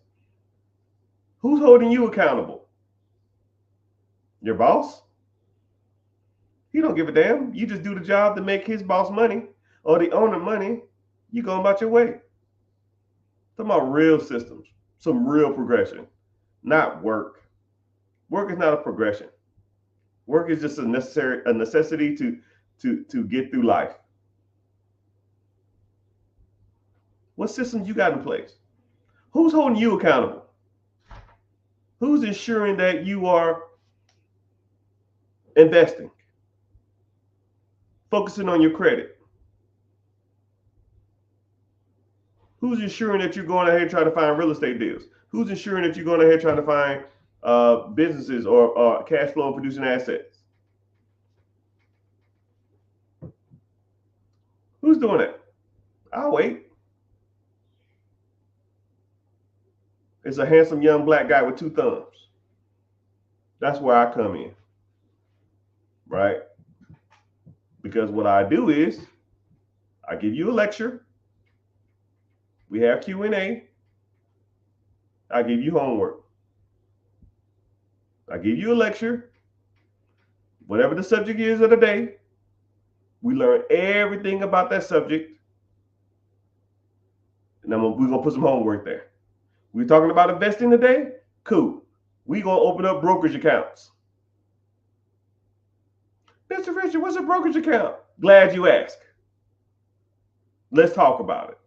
Who's holding you accountable? Your boss? He don't give a damn. You just do the job to make his boss money or the owner money. You go about your way. Talking about real systems, some real progression, not work. Work is not a progression. Work is just a necessity to get through life. What systems you got in place? Who's holding you accountable? Who's ensuring that you are investing, focusing on your credit? Who's ensuring that you're going ahead trying to find real estate deals? Who's ensuring that you're going ahead trying to find businesses or cash flow producing assets? Who's doing that? I'll wait. It's a handsome young black guy with two thumbs. That's where I come in, right? Because what I do is I give you a lecture. We have Q&A. I give you homework. I give you a lecture. Whatever the subject is of the day, we learn everything about that subject. And then we're going to put some homework there. We're talking about investing today? Cool. We're going to open up brokerage accounts. Mr. Richard, what's a brokerage account? Glad you asked. Let's talk about it.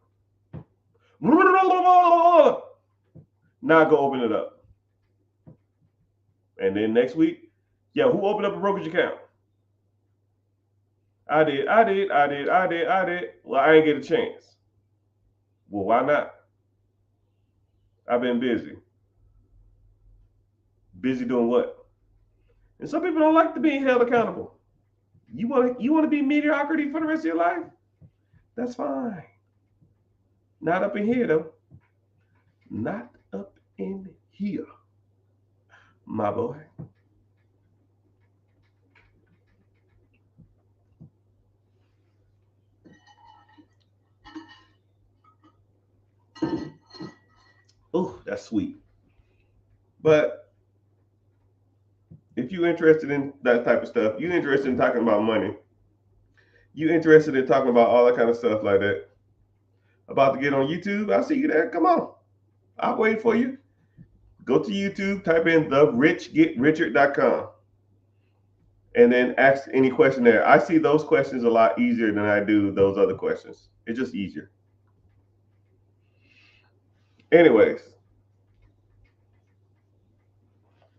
Now go open it up. And then next week, yeah, who opened up a brokerage account? I did. Well, I ain't get a chance. Well, why not? I've been busy. Busy doing what? And some people don't like to be held accountable. You want to be mediocrity for the rest of your life? That's fine. Not up in here, though. Not up in here, my boy. Oh, that's sweet. But if you're interested in that type of stuff, you're interested in talking about money, you're interested in talking about all that kind of stuff like that, about to get on YouTube, I'll see you there. Come on. I'll wait for you. Go to YouTube, type in therichgetrichard.com, and then ask any question there. I see those questions a lot easier than I do those other questions. It's just easier. Anyways,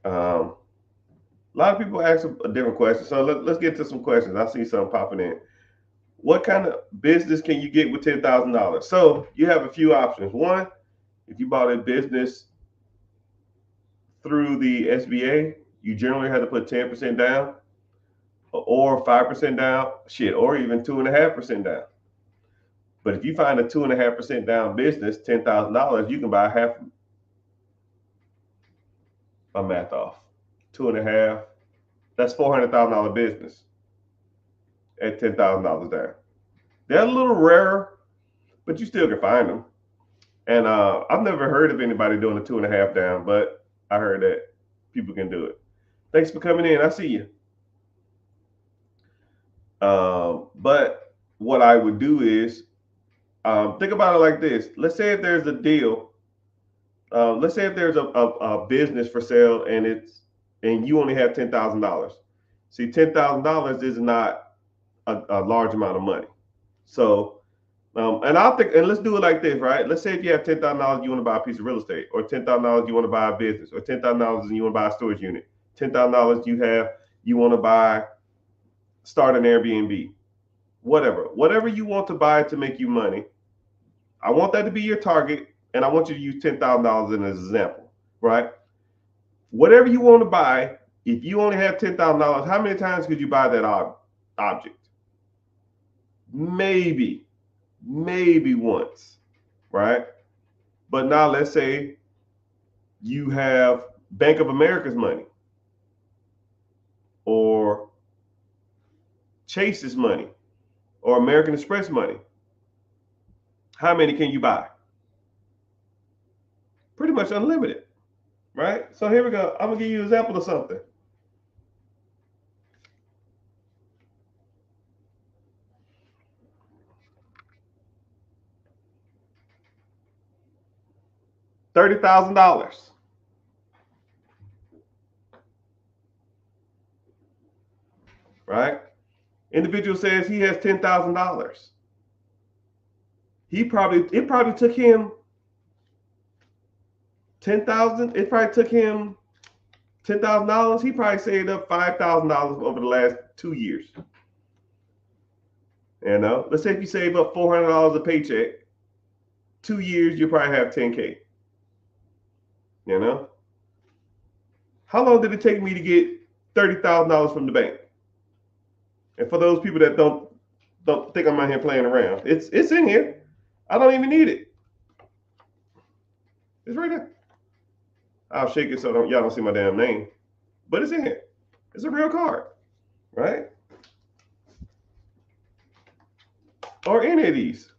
a lot of people ask a different question. So let's get to some questions. I see some popping in. What kind of business can you get with $10,000? So you have a few options. One, if you bought a business through the SBA, you generally have to put 10% down or 5% down, or even 2.5% down. But if you find a 2.5% down business, $10,000, you can buy half. My math off. 2.5. That's $400,000 business at $10,000 down. They're a little rarer, but you still can find them. And I've never heard of anybody doing a 2.5 down, but I heard that people can do it. Thanks for coming in. I see you. But what I would do is think about it like this. Let's say if there's a deal. Let's say if there's a business for sale and you only have $10,000. See, $10,000 is not a large amount of money. So, and let's do it like this, right? Let's say if you have $10,000, you want to buy a piece of real estate, or $10,000 you want to buy a business, or $10,000 you want to buy a storage unit, $10,000 you want to start an Airbnb, whatever you want to buy to make you money. I want that to be your target, and I want you to use $10,000 as an example, right? Whatever you want to buy, if you only have $10,000, how many times could you buy that object? Maybe once, right? But now let's say you have Bank of America's money or Chase's money or American Express money. How many can you buy? Pretty much unlimited, right? So here we go. I'm gonna give you an example of something. $30,000. Right? Individual says he has $10,000. It probably took him 10,000. It probably took him $10,000. He probably saved up $5,000 over the last 2 years. Let's say if you save up $400 a paycheck, 2 years you probably have 10K. How long did it take me to get $30,000 from the bank? And for those people that don't think I'm out here playing around, it's in here. I don't even need it. It's right there. I'll shake it so y'all don't see my damn name, but it's in here. It's a real card, right? Or any of these,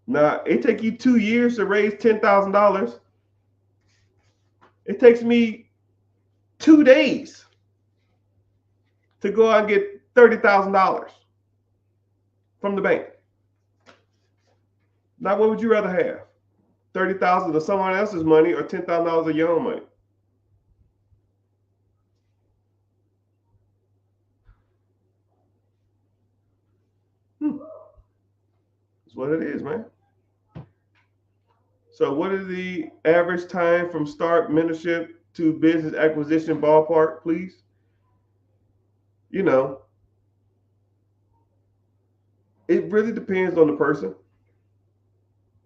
Now, it takes you 2 years to raise $10,000. It takes me 2 days to go out and get $30,000 from the bank. Now, what would you rather have? $30,000 of someone else's money or $10,000 of your own money? That's what it is, man. So what is the average time from start mentorship to business acquisition ballpark, please? It really depends on the person.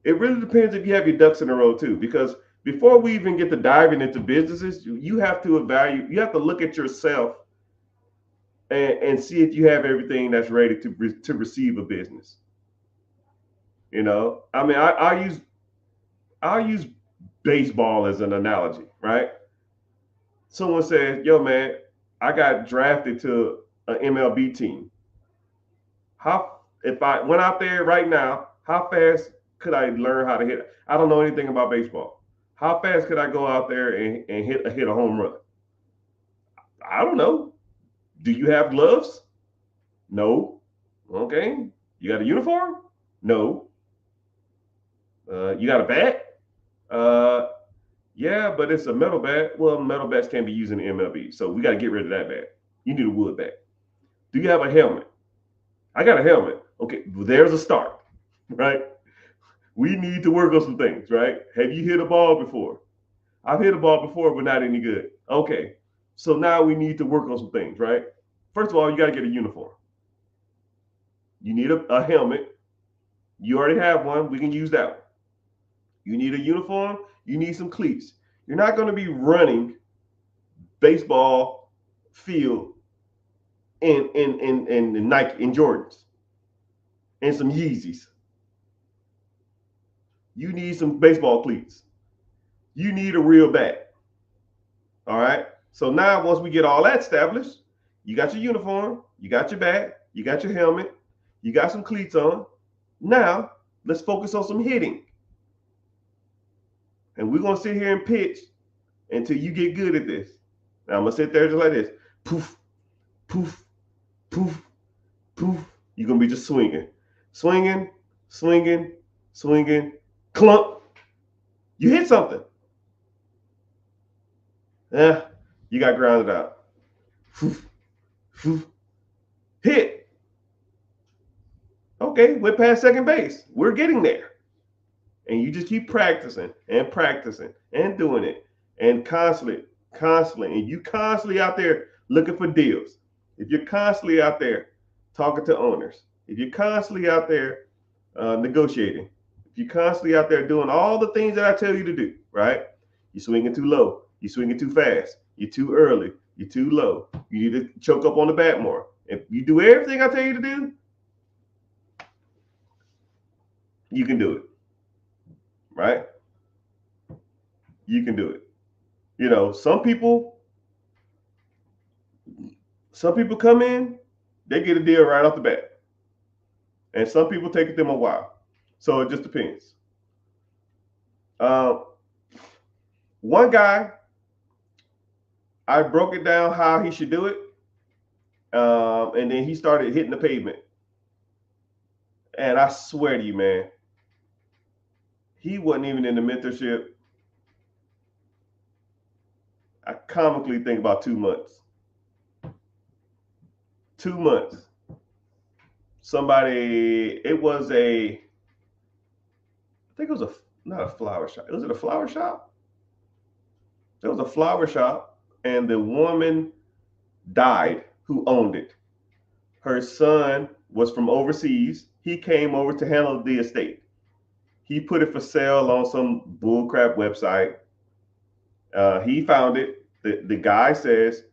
It really depends if you have your ducks in a row too, because before we even get to diving into businesses, you have to evaluate, you have to look at yourself and see if you have everything that's ready to receive a business. I mean, I'll use baseball as an analogy, right? Someone says, yo, man, I got drafted to an MLB team. If I went out there right now, how fast could I learn how to hit? I don't know anything about baseball. How fast could I go out there and hit a home run? I don't know. Do you have gloves? No. Okay. You got a uniform? No. You got a bat? Yeah, but it's a metal bat. Well, metal bats can't be used in the MLB, so we got to get rid of that bat. You need a wood bat. Do you have a helmet? I got a helmet. Okay, well, there's a start, right? We need to work on some things, right? Have you hit a ball before? I've hit a ball before, but not any good. Okay, so now we need to work on some things, right? First of all, you got to get a uniform. You need a helmet. You already have one. We can use that one. You need a uniform. You need some cleats. You're not going to be running baseball field in Nike in Jordans and some Yeezys. You need some baseball cleats. You need a real bat. All right. So now once we get all that established, you got your uniform, you got your bat, you got your helmet, you got some cleats on. Now let's focus on some hitting. And we're gonna sit here and pitch until you get good at this. Now I'm gonna sit there just like this. Poof, poof, poof, poof. You're gonna be just swinging, swinging, swinging, swinging, clump. You hit something. Yeah, you got grounded out. Poof, poof. Hit. Okay, we're past second base. We're getting there. And you just keep practicing and practicing and doing it and constantly. And you constantly out there looking for deals. If you're constantly out there talking to owners, if you're constantly out there negotiating, if you're constantly out there doing all the things that I tell you to do, right? You're swinging too low. You're swinging too fast. You're too early. You're too low. You need to choke up on the bat more. If you do everything I tell you to do, you can do it. Right? You can do it. You know, some people come in, they get a deal right off the bat. And some people take them a while. So it just depends. One guy, I broke it down how he should do it. And then he started hitting the pavement. And I swear to you, man, he wasn't even in the mentorship. I comically think about 2 months. 2 months. Somebody, it was I think it was not a flower shop. Was it a flower shop? It was a flower shop, and the woman died who owned it. Her son was from overseas. He came over to handle the estate. He put it for sale on some bullcrap website. He found it. The guy says,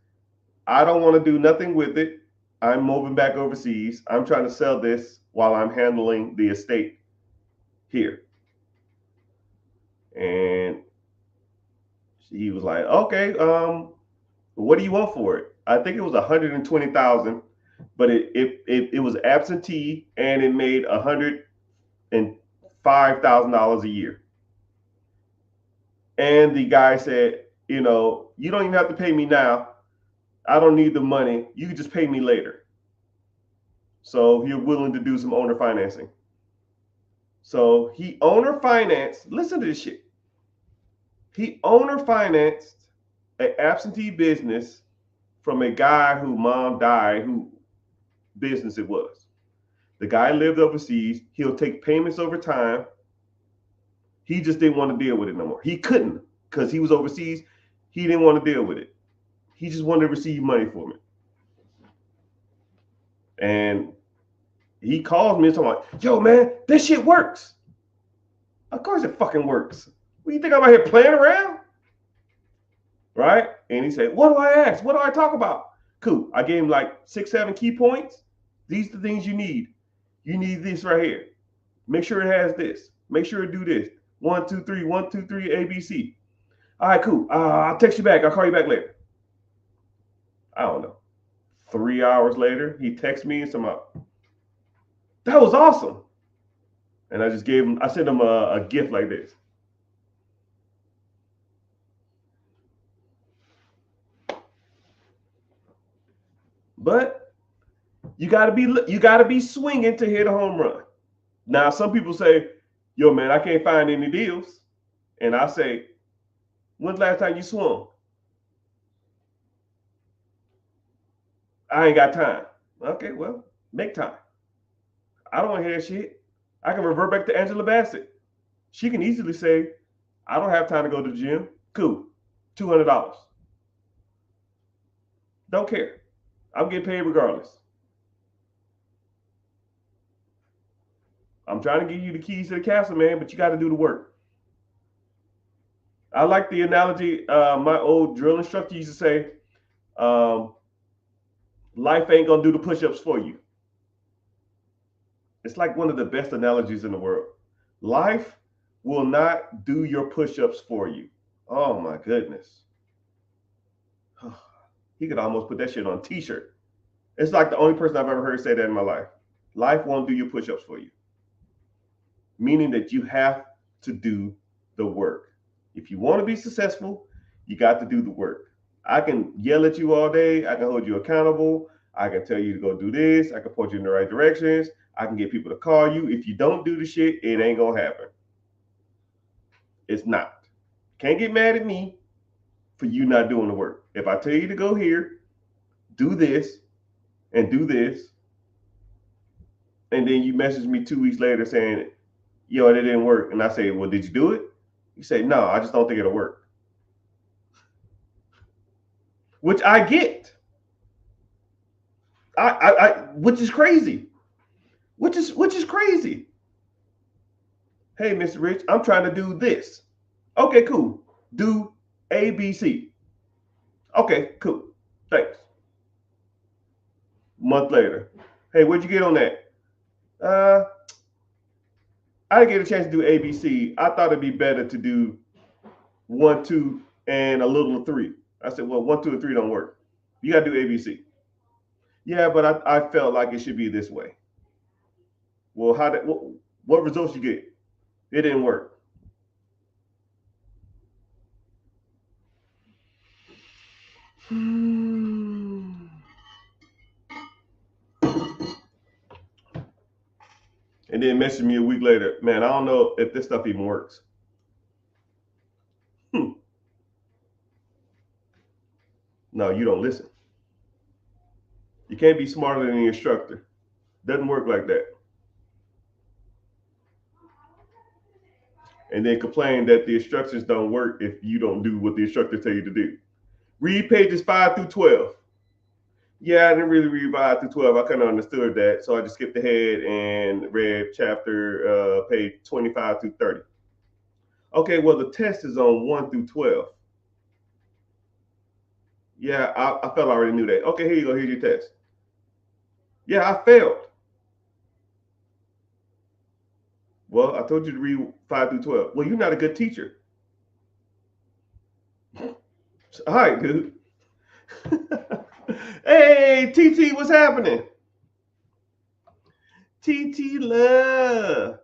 I don't want to do nothing with it. I'm moving back overseas. I'm trying to sell this while I'm handling the estate here. And he was like, okay, what do you want for it? I think it was $120,000, but it was absentee and it made $105,000 a year. And the guy said, you don't even have to pay me now. I don't need the money. You can just pay me later. So you're willing to do some owner financing. So he owner financed, listen to this shit. He owner financed an absentee business from a guy who mom died, who business it was. The guy lived overseas. He'll take payments over time. He just didn't want to deal with it no more. He couldn't because he was overseas. He didn't want to deal with it. He just wanted to receive money from it. And he calls me and talking like, yo, man, this shit works. Of course it fucking works. What do you think I'm out here playing around? Right? And he said, what do I ask? What do I talk about? Cool. I gave him like 6, 7 key points. These are the things you need. You need this right here. Make sure it has this. Make sure it do this. 1, 2, 3, 1, 2, 3, ABC. All right, cool. I'll text you back. I'll call you back later. I don't know. 3 hours later, he texts me and said, that was awesome. And I sent him a gift like this. But you gotta be swinging to hit a home run. Now, some people say, yo, man, I can't find any deals. And I say, when's the last time you swung? I ain't got time. Okay, well, make time. I don't want to hear that shit. I can revert back to Angela Bassett. She can easily say, I don't have time to go to the gym Cool. $200. Don't care. I'm getting paid regardless. I'm trying to give you the keys to the castle, man, but you got to do the work. I like the analogy my old drill instructor used to say, life ain't going to do the push-ups for you. It's like one of the best analogies in the world. Life will not do your push-ups for you. Oh my goodness. He could almost put that shit on a t-shirt. It's like the only person I've ever heard say that in my life. Life won't do your push-ups for you. Meaning that you have to do the work. If you want to be successful, you got to do the work. I can yell at you all day. I can hold you accountable. I can tell you to go do this. I can point you in the right directions. I can get people to call you. If you don't do the shit, it ain't going to happen. It's not. Can't get mad at me for you not doing the work. If I tell you to go here, do this, and do this, and then you message me 2 weeks later saying, yo, it didn't work. And I say, well, did you do it? You say, no, I just don't think it'll work. Which I get. Which is crazy. Which is crazy. Hey, Mr. Rich, I'm trying to do this. Okay, cool. Do A, B, C. Okay, cool. Thanks. Month later. Hey, what'd you get on that? I didn't get a chance to do A, B, C. I thought it'd be better to do 1, 2, and a little of 3. I said, well, 1, 2, and 3 don't work. You got to do A, B, C. Yeah, but I felt like it should be this way. Well, what results you get? It didn't work. And then message me a week later, man, I don't know if this stuff even works. No, you don't listen. You can't be smarter than the instructor. Doesn't work like that. And then complain that the instructions don't work if you don't do what the instructor tell you to do. Read pages 5 through 12. Yeah, I didn't really read 5 through 12. I kind of understood that. So I just skipped ahead and read page 25 through 30. Okay, well, the test is on 1 through 12. Yeah, I felt I already knew that. Okay, here you go. Here's your test. Yeah, I failed. Well, I told you to read 5 through 12. Well, you're not a good teacher. All right, dude. Hey, TT, what's happening? TT Love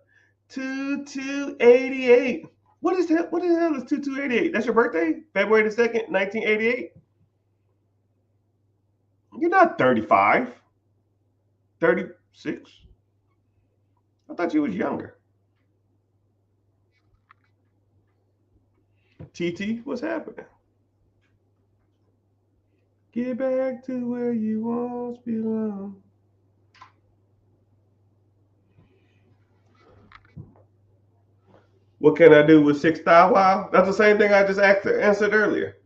2288. What is that? What the hell is 2288? That's your birthday? February the 2nd, 1988? You're not 35. 36? I thought you was younger. TT, what's happening? Get back to where you once belong. What can I do with 6,000? Wow, that's the same thing I just answered earlier,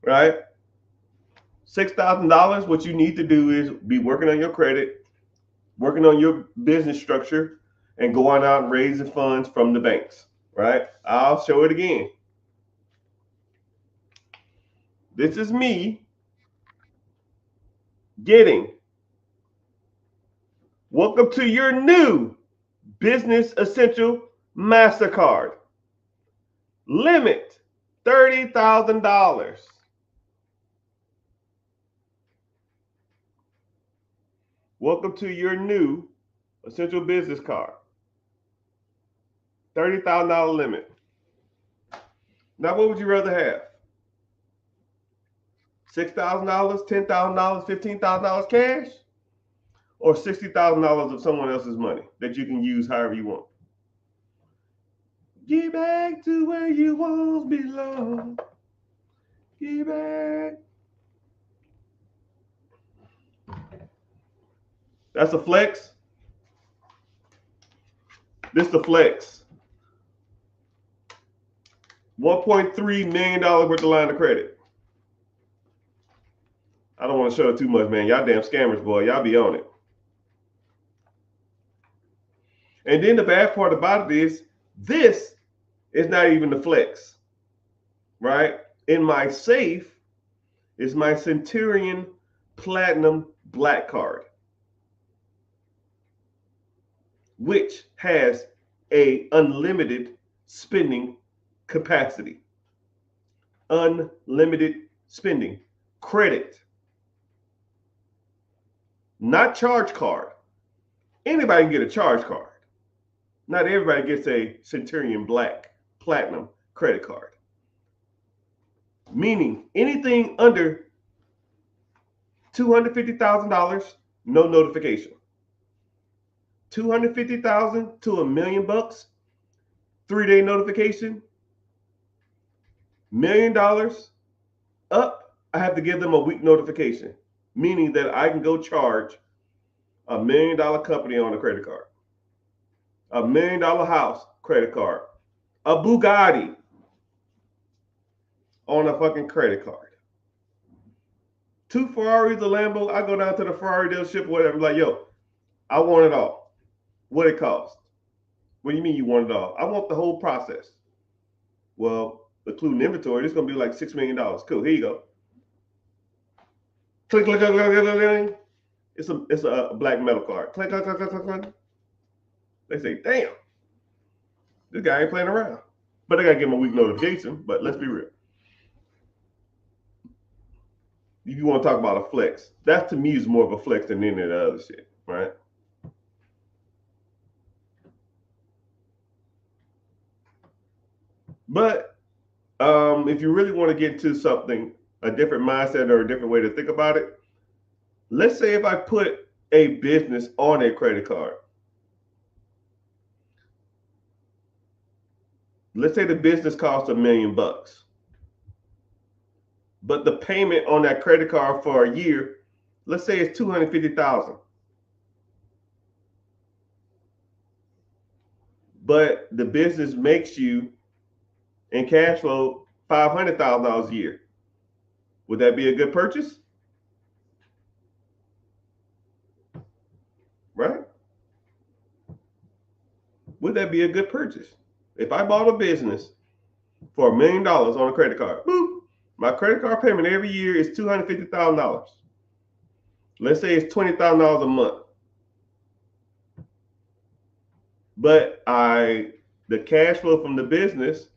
right? $6,000. What you need to do is be working on your credit, working on your business structure, and going out and raising funds from the banks, right? I'll show it again. This is me getting. Welcome to your new Business Essential MasterCard. Limit $30,000. Welcome to your new Essential Business Card. $30,000 limit. Now, what would you rather have? $6,000, $10,000, $15,000 cash? Or $60,000 of someone else's money that you can use however you want? Get back to where you once belong. Get back. That's a flex. This the flex. $1.3 million worth of line of credit. I don't want to show it too much, man. Y'all damn scammers, boy. Y'all be on it. And then the bad part about it is this is not even the flex, right? In my safe is my Centurion Platinum Black Card, which has a unlimited spending capacity. Unlimited spending. Credit. Not charge card. Anybody can get a charge card. Not everybody gets a Centurion Black Platinum credit card. Meaning anything under $250,000, no notification. $250,000 to $1 million, 3-day notification. $1 million up, I have to give them a week notification, meaning that I can go charge $1 million company on a credit card, $1 million house credit card, a Bugatti on a fucking credit card, 2 Ferraris, a Lambo. I go down to the Ferrari dealership, whatever, like, yo, I want it all. What it costs? What do you mean you want it all? I want the whole process. Well, including inventory, it's gonna be like $6 million. Cool, here you go. Click, click, click, click, click, click. It's a black metal card. Click, click, click, click, click, click. They say, damn, this guy ain't playing around. But I gotta give him a week notification. But let's be real. If you want to talk about a flex, that to me is more of a flex than any of the other shit, right? But if you really want to get to something, a different mindset or a different way to think about it, let's say if I put a business on a credit card. Let's say the business costs $1 million, but the payment on that credit card for a year, let's say it's $250,000. But the business makes you in cash flow $500,000 a year. Would that be a good purchase? Right? Would that be a good purchase? If I bought a business for $1 million on a credit card, boop, my credit card payment every year is $250,000. Let's say it's $20,000 a month. But the cash flow from the business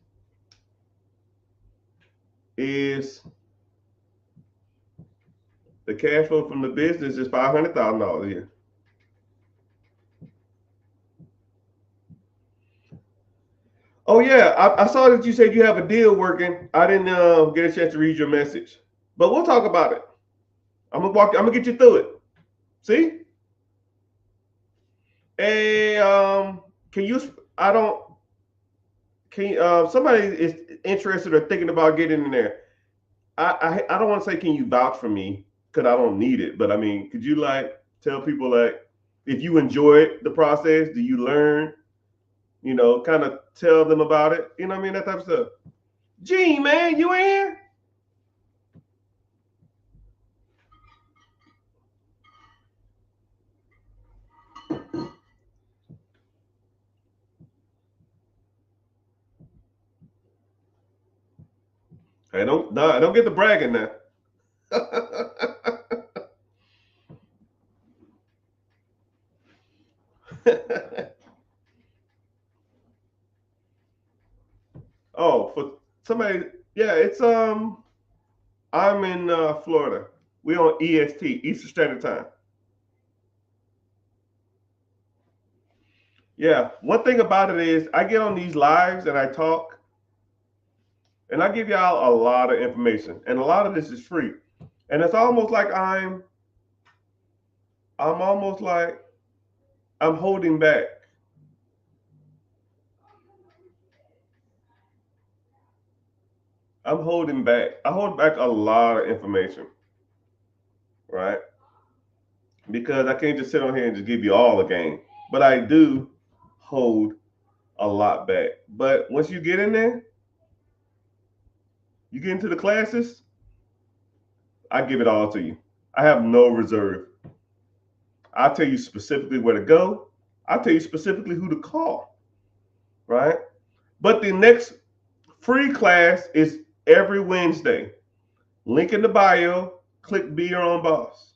is $500,000 a year. Oh yeah, I saw that you said you have a deal working. I didn't get a chance to read your message, but we'll talk about it. I'm gonna get you through it. See? Hey, can you? I don't. Can somebody is interested or thinking about getting in there? I don't want to say can you vouch for me because I don't need it, but I mean, could you like tell people like if you enjoy the process, do you learn? You know, kind of tell them about it. You know what I mean? That type of stuff. Gene, man, you in here? Hey, don't get the bragging now. Oh, for somebody, yeah, it's I'm in Florida. We on EST, Eastern Standard Time. Yeah, one thing about it is I get on these lives and I talk, and I give y'all a lot of information, and a lot of this is free, and it's almost like I'm almost like I'm holding back. I'm holding back. I hold back a lot of information, right? Because I can't just sit on here and just give you all the game. But I do hold a lot back. But once you get in there, You get into the classes, I give it all to you. I have no reserve. I'll tell you specifically where to go. I'll tell you specifically who to call, right? But the next free class is every Wednesday. Link in the bio. Click Be Your Own Boss.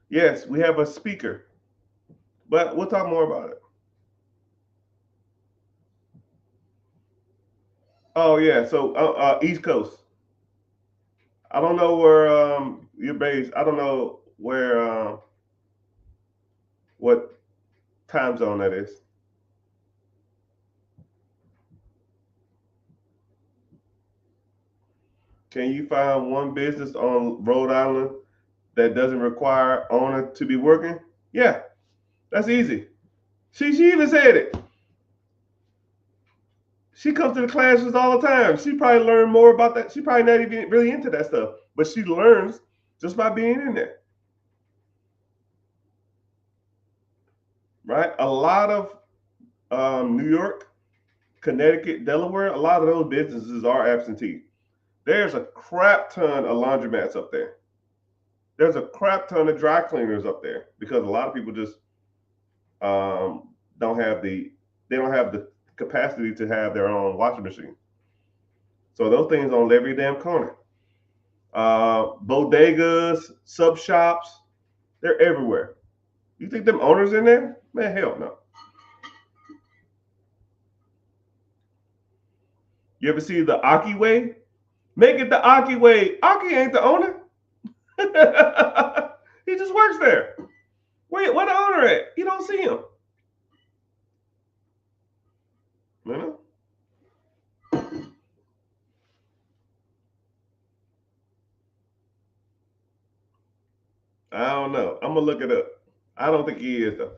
Yes, we have a speaker, but we'll talk more about it. Oh yeah, so East Coast. I don't know where you're based. I don't know where what time zone that is. Can you find one business on Rhode Island that doesn't require owner to be working? Yeah, that's easy. She even said it. She comes to the classes all the time. She probably learned more about that. She probably not even really into that stuff, but she learns just by being in there, right? A lot of New York, Connecticut, Delaware, a lot of those businesses are absentee. There's a crap ton of laundromats up there. There's a crap ton of dry cleaners up there because a lot of people just don't have the capacity to have their own washing machine. So those things on every damn corner. Bodegas, sub shops, they're everywhere. You think them owners in there? Man, hell no. You ever see the Aki way? Make it the Aki way. Aki ain't the owner. He just works there. Wait, where the owner at? You don't see him. You know? I don't know. I'm gonna look it up. I don't think he is though.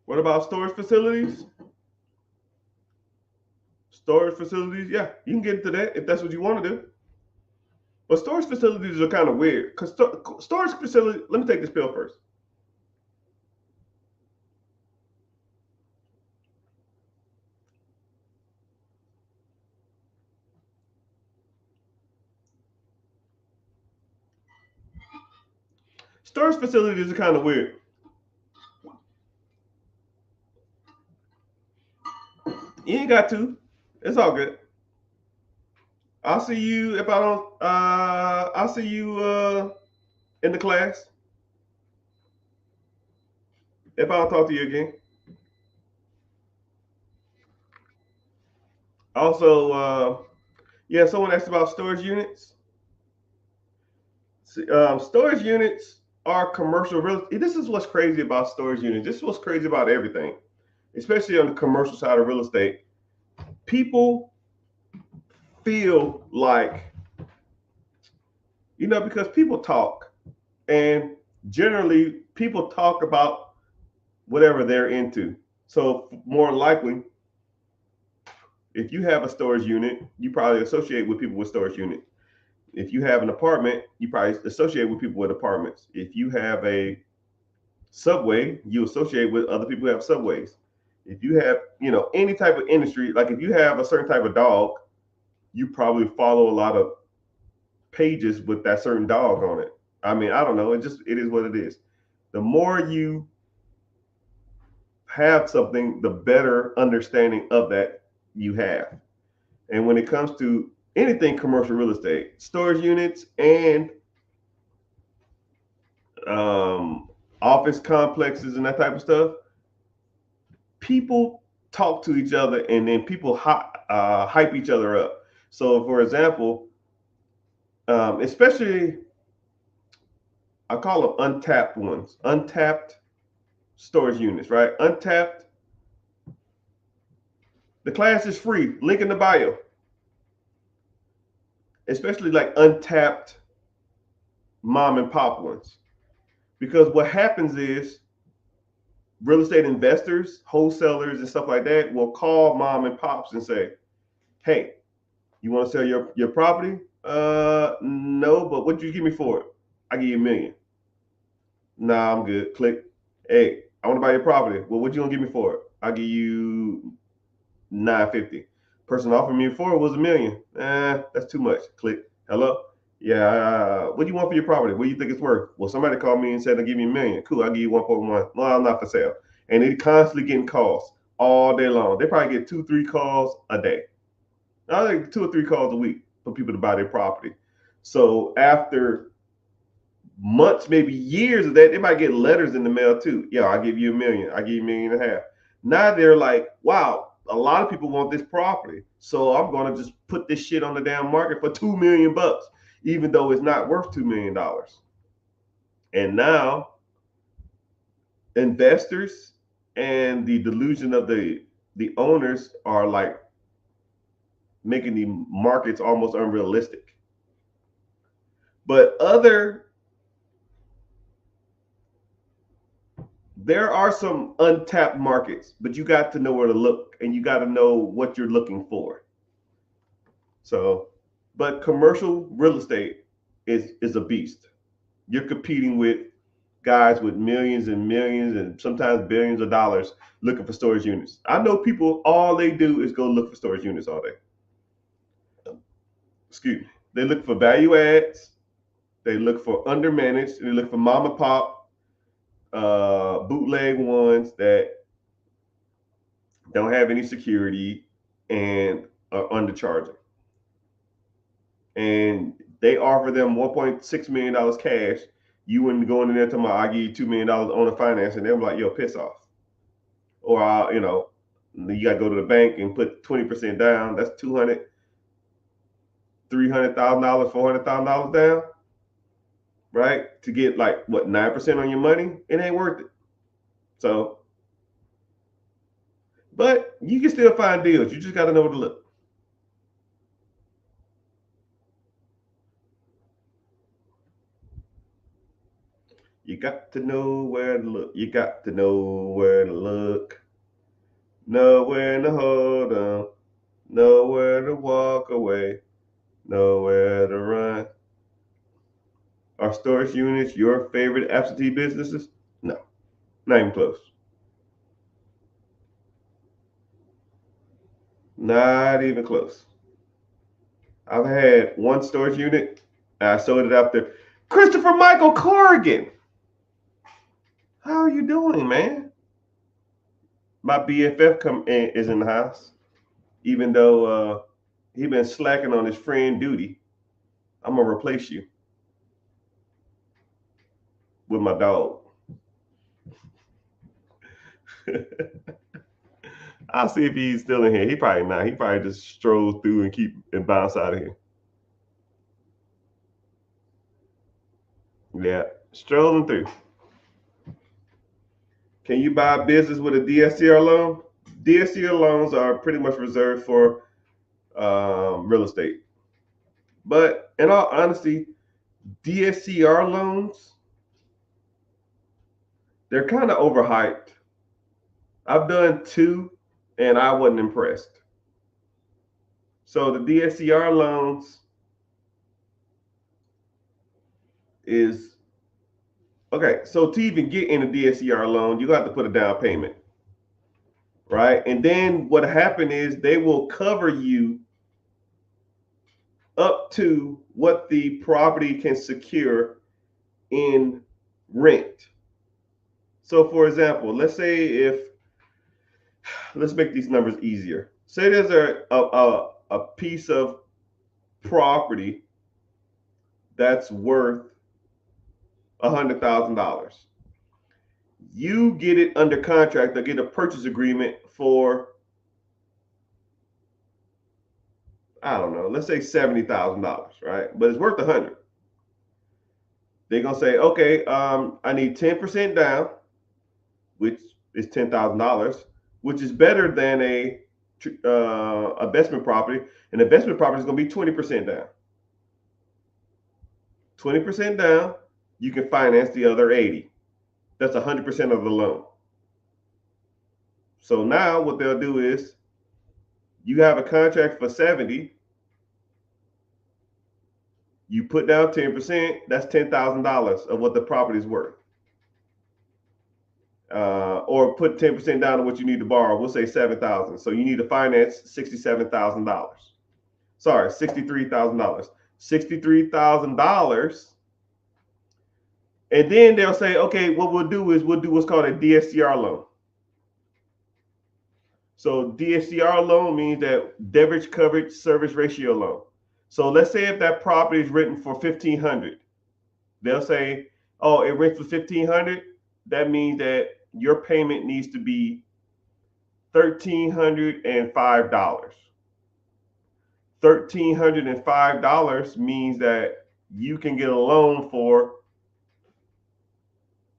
What about storage facilities? Storage facilities, yeah, you can get into that if that's what you want to do. But storage facilities are kind of weird because storage facility. Let me take this pill first. Storage facilities are kind of weird. You ain't got to. It's all good. I'll see you if I don't. I'll see you in the class if I don't talk to you again. Also, yeah, someone asked about storage units. Storage units are commercial real. This is what's crazy about storage units. This is what's crazy about everything, especially on the commercial side of real estate. People feel like, because people talk, and generally people talk about whatever they're into. So more likely, if you have a storage unit, you probably associate with people with storage unit. If you have an apartment, you probably associate with people with apartments. If you have a subway, you associate with other people who have subways. If you have, any type of industry, like if you have a certain type of dog, you probably follow a lot of pages with that certain dog on it. I mean, I don't know. It is what it is. The more you have something, the better understanding of that you have. And when it comes to anything commercial real estate, storage units and office complexes and that type of stuff, people talk to each other and then people hype each other up. So, for example, especially I call them untapped ones, untapped storage units, right? Untapped. The class is free. Link in the bio. Especially like untapped mom and pop ones. Because what happens is real estate investors, wholesalers, and stuff like that will call mom and pops and say, hey, you want to sell your property? No, but what you give me for it? I give you a million. Nah, I'm good. Click. Hey, I want to buy your property. Well, what you gonna give me for it? I'll give you 950. Person offered me for it was a million. That's too much. Click. Hello. Yeah. What do you want for your property? What do you think it's worth? Well, somebody called me and said they'll give me a million. Cool. I'll give you 1.1. Well, I'm not for sale. And they constantly getting calls all day long. They probably get 2, 3 calls a day. I think 2 or 3 calls a week for people to buy their property. So after months, maybe years of that, they might get letters in the mail too. Yeah, I'll give you a million. I'll give you a million and a half. Now they're like, wow, a lot of people want this property. So I'm gonna just put this shit on the damn market for $2 million, even though it's not worth $2 million. And now investors and the delusion of the owners are like making the markets almost unrealistic. But there are some untapped markets, but you got to know where to look and you got to know what you're looking for. So, but commercial real estate is a beast. You're competing with guys with millions and millions and sometimes billions of dollars looking for storage units. I know people, all they do is go look for storage units all day. Excuse me. They look for value adds, they look for undermanaged, they look for mom and pop bootleg ones that don't have any security and are undercharging. And they offer them $1.6 million cash. You wouldn't go in there talking about I give you $2 million on the finance, and they're like, yo, piss off. Or you gotta go to the bank and put 20% down. That's $200,000, $300,000, $400,000 down, right? To get like what 9% on your money, it ain't worth it. So, but you can still find deals. You just gotta know where to look. You got to know where to look. You got to know where to look. Know when to hold on. Know where to walk away. Know where to run. Are storage units your favorite absentee businesses? No, not even close. Not even close. I've had one storage unit. And I sold it after Christopher Michael Corrigan. How are you doing, man? My BFF is in the house, even though he been slacking on his friend duty. I'm gonna replace you with my dog. I'll see if he's still in here. He probably not. He probably just strolled through and keep and bounce out of here. Yeah, strolling through. Can you buy a business with a DSCR loan? DSCR loans are pretty much reserved for real estate. But in all honesty, DSCR loans, they're kind of overhyped. I've done two and I wasn't impressed. So the DSCR loans is okay. So to even get in a DSCR loan, you have to put a down payment, right? And then what happened is they will cover you up to what the property can secure in rent. So for example, let's make these numbers easier. Say there's a piece of property that's worth $100,000. You get it under contract or get a purchase agreement for, I don't know, let's say $70,000, right? But it's worth 100. They're gonna say, okay, I need 10% down, which is $10,000, which is better than a investment property. An investment property is gonna be 20% down. 20% down, you can finance the other 80. That's 100% of the loan. So now what they'll do is you have a contract for 70. You put down 10%, that's $10,000 of what the property is worth. Or put 10% down on what you need to borrow. We'll say $7,000. So you need to finance $67,000. Sorry, $63,000. $63,000. And then they'll say, okay, what we'll do is we'll do what's called a DSCR loan. So DSCR loan means that Debt Coverage Service Ratio loan. So let's say if that property is written for $1,500, they'll say, oh, it rents for $1,500. That means that your payment needs to be $1,305. $1,305 means that you can get a loan for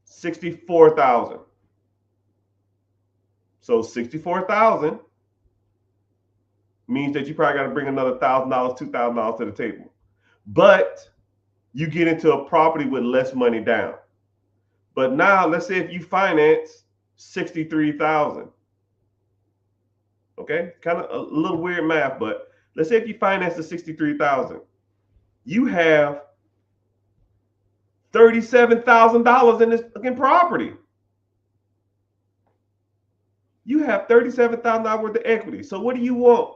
$64,000. So $64,000 means that you probably got to bring another $1,000, $2,000 to the table. But you get into a property with less money down. But now let's say if you finance $63,000. Okay, kind of a little weird math, but let's say if you finance the $63,000, you have $37,000 in this fucking property. You have $37,000 worth of equity. So what do you want?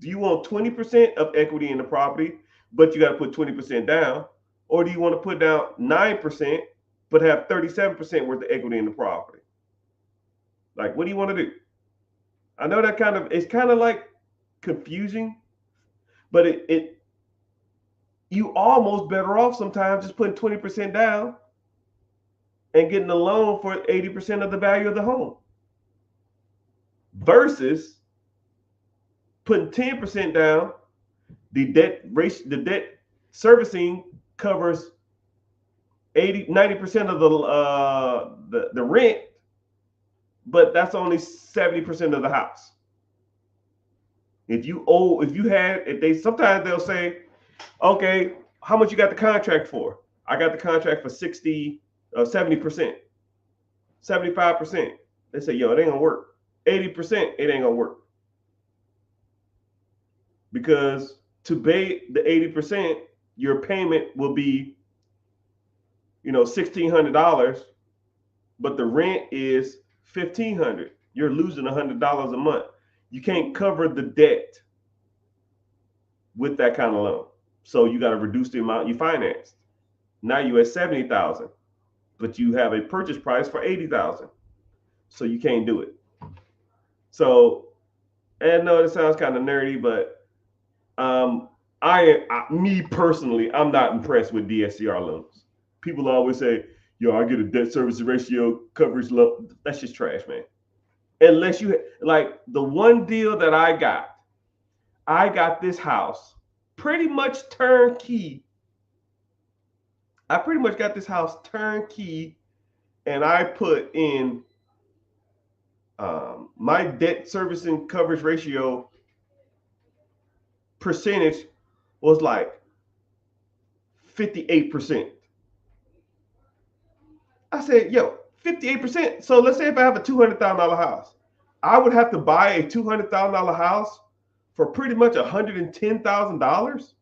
Do you want 20% of equity in the property, but you got to put 20% down? Or do you want to put down 9%, but have 37% worth of equity in the property? Like, what do you want to do? I know that it's kind of like confusing, but you almost better off sometimes just putting 20% down and getting a loan for 80% of the value of the home versus putting 10% down. The debt servicing covers 90% of the rent, but that's only 70% of the house. Sometimes they'll say, okay, how much you got the contract for? I got the contract for 70%, 75%. They say, yo, it ain't gonna work. 80%, it ain't gonna work. Because to pay the 80%, your payment will be, $1,600, but the rent is $1,500. You're losing $100 a month. You can't cover the debt with that kind of loan. So you got to reduce the amount you financed. Now you're at $70,000, but you have a purchase price for $80,000. So you can't do it. So, and I know it sounds kind of nerdy, but me personally, I'm not impressed with DSCR loans. People always say, yo, I get a debt service ratio coverage loan. That's just trash, man. Unless you, like the one deal that I got this house pretty much turnkey. I pretty much got this house turnkey, and I put in my debt servicing coverage ratio percentage was like 58%. I said, yo, 58%. So let's say if I have a $200,000 house, I would have to buy a $200,000 house for pretty much $110,000.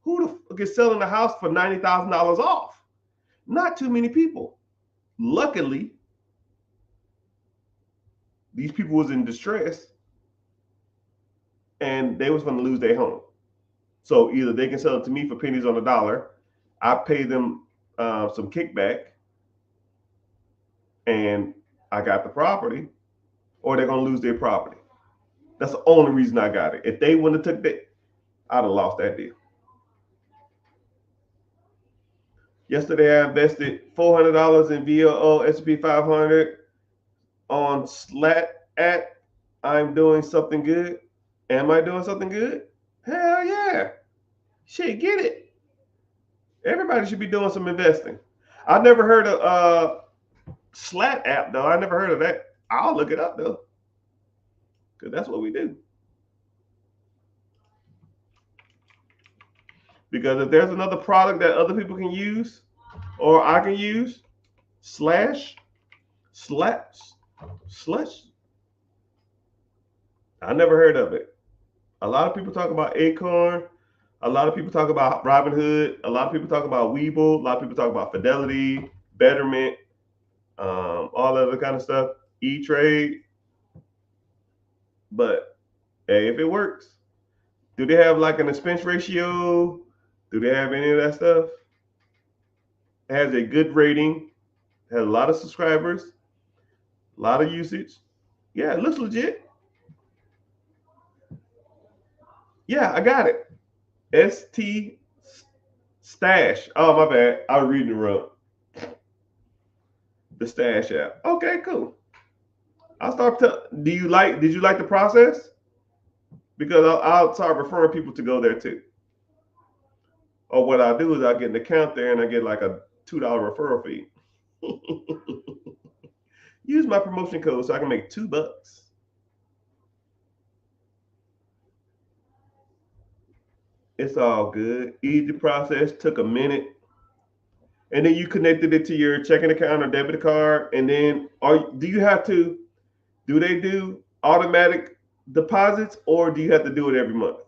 Who the fuck is selling a house for $90,000 off? Not too many people. Luckily, these people was in distress and they was going to lose their home. So either they can sell it to me for pennies on the dollar, I pay them some kickback, and I got the property, or they're going to lose their property. That's the only reason I got it. If they wouldn't have took that, I'd have lost that deal. Yesterday, I invested $400 in VOO S&P 500 on SLAT at I'm doing something good. Am I doing something good? Hell yeah. Shit, get it. Everybody should be doing some investing. I've never heard of SLAT app, though. I never heard of that. I'll look it up, though, because that's what we do. Because if there's another product that other people can use or I can use, slush. I never heard of it. A lot of people talk about Acorn. A lot of people talk about Robinhood. A lot of people talk about Webull. A lot of people talk about Fidelity, Betterment, all that other kind of stuff. E Trade. But hey, if it works, do they have like an expense ratio? Do they have any of that stuff? It has a good rating. It has a lot of subscribers, a lot of usage. Yeah, it looks legit. Yeah, I got it. ST Stash. Oh my bad. I was reading the wrong. The Stash app. Okay, cool. I'll start. Do you like? Did you like the process? Because I'll start referring people to go there too. Or what I do is I get an account there and I get like a $2 referral fee. Use my promotion code so I can make $2. It's all good. Easy process. Took a minute, and then you connected it to your checking account or debit card, and then do you have to? Do they do automatic deposits, or do you have to do it every month?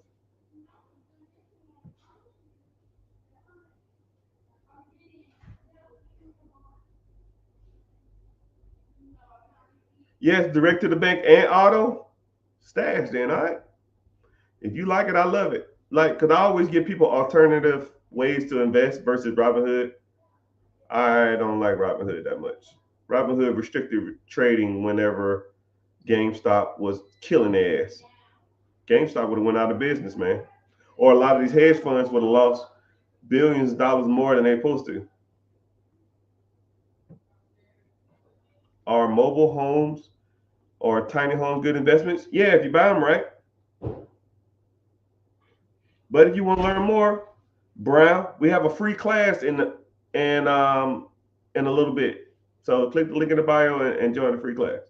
Yes, direct to the bank and auto. Stash then, all right. If you like it, I love it. Like, cause I always give people alternative ways to invest versus Robinhood. I don't like Robinhood that much. Robinhood restricted trading whenever GameStop was killing their ass. GameStop would have went out of business, man. Or a lot of these hedge funds would have lost billions of dollars more than they supposed to. Are mobile homes or tiny home good investments? Yeah, if you buy them right. But if you want to learn more, Brown, we have a free class in in a little bit. So click the link in the bio and join the free class.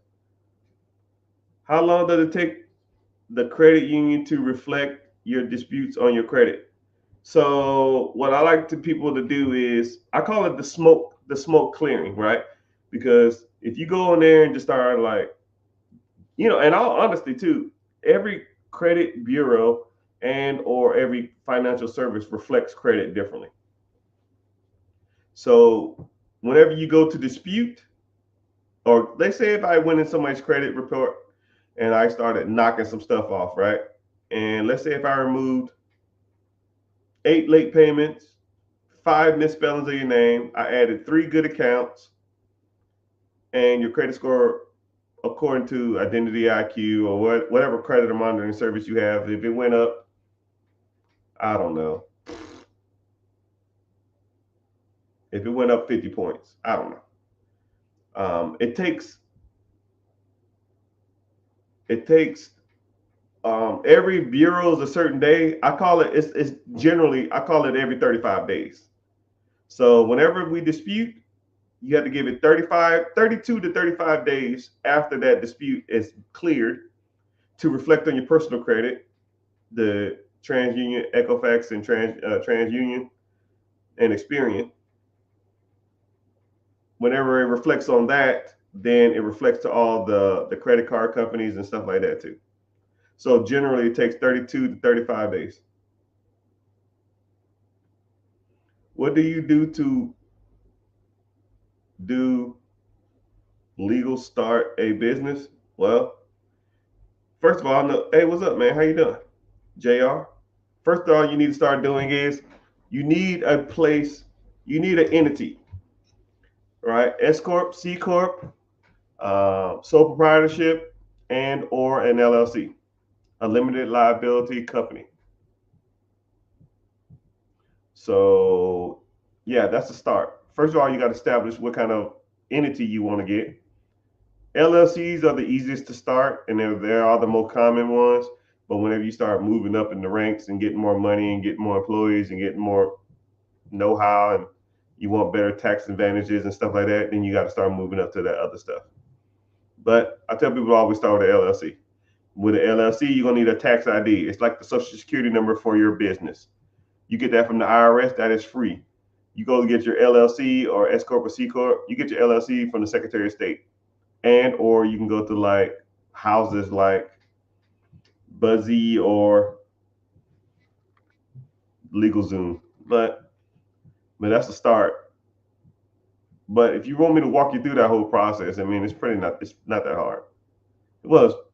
How long does it take the credit union to reflect your disputes on your credit? So what I like to people to do is I call it the smoke clearing, right? Because if you go in there and just start like, and all honesty too, every credit bureau and or every financial service reflects credit differently. So whenever you go to dispute, or they say if I went in somebody's credit report and I started knocking some stuff off, right? And let's say if I removed 8 late payments, 5 misspellings of your name, I added 3 good accounts, and your credit score, according to Identity IQ or whatever credit monitoring service you have, if it went up, I don't know, if it went up 50 points, I don't know. It takes every bureau is a certain day. I call it it's generally I call it every 35 days. So whenever we dispute, you have to give it 32 to 35 days after that dispute is cleared to reflect on your personal credit, the TransUnion, Equifax, and TransUnion and Experian. Whenever it reflects on that, then it reflects to all the credit card companies and stuff like that too. So generally, it takes 32 to 35 days. What do you do to do legal start a business? Well, first of all, no, hey, what's up, man? How you doing, Jr.? First of all, you need to start doing is you need a place, you need an entity, right? S corp, C corp, sole proprietorship, and or an LLC, a limited liability company. So yeah, that's the start. First of all, you got to establish what kind of entity you want to get. LLCs are the easiest to start, and they are the most common ones. But whenever you start moving up in the ranks and getting more money and getting more employees and getting more know-how, and you want better tax advantages and stuff like that, then you got to start moving up to that other stuff. But I tell people to always start with an LLC. With an LLC, you're gonna need a tax ID. It's like the social security number for your business. You get that from the IRS. That is free. You go get your LLC or S corp or C corp. You get your LLC from the Secretary of State, and or you can go to like houses like Buzzy or LegalZoom, but that's the start. But if you want me to walk you through that whole process, I mean, it's not that hard. Well,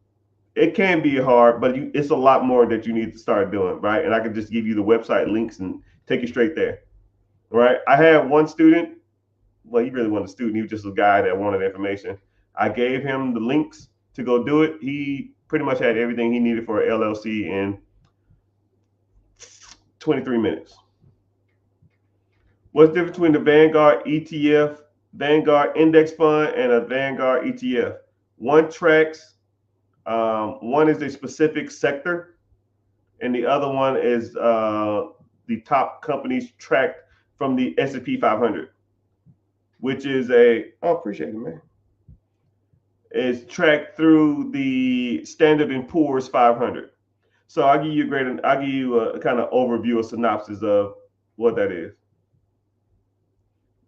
it can be hard, but it's a lot more that you need to start doing, right? And I can just give you the website links and take you straight there, right? I had one student. Well, he really wasn't a student. He was just a guy that wanted information. I gave him the links to go do it. He pretty much had everything he needed for an LLC in 23 minutes. What's the difference between the Vanguard ETF, Vanguard Index Fund, and a Vanguard ETF? One tracks, one is a specific sector, and the other one is the top companies tracked from the S&P 500, which is appreciate it, man. It's tracked through the Standard & Poor's 500. So I'll give you a kind of overview, a synopsis of what that is.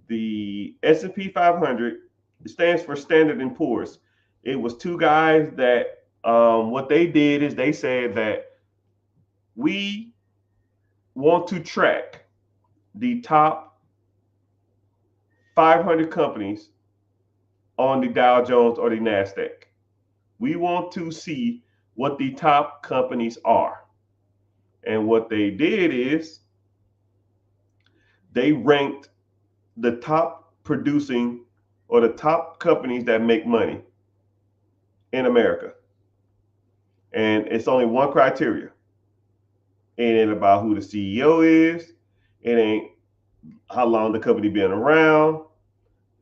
The S&P 500 stands for Standard & Poor's. It was two guys that what they did is they said that we want to track the top 500 companies on the Dow Jones or the NASDAQ. We want to see what the top companies are. And what they did is they ranked the top producing or the top companies that make money in America. And it's only one criteria. It ain't about who the CEO is. It ain't how long the company been around.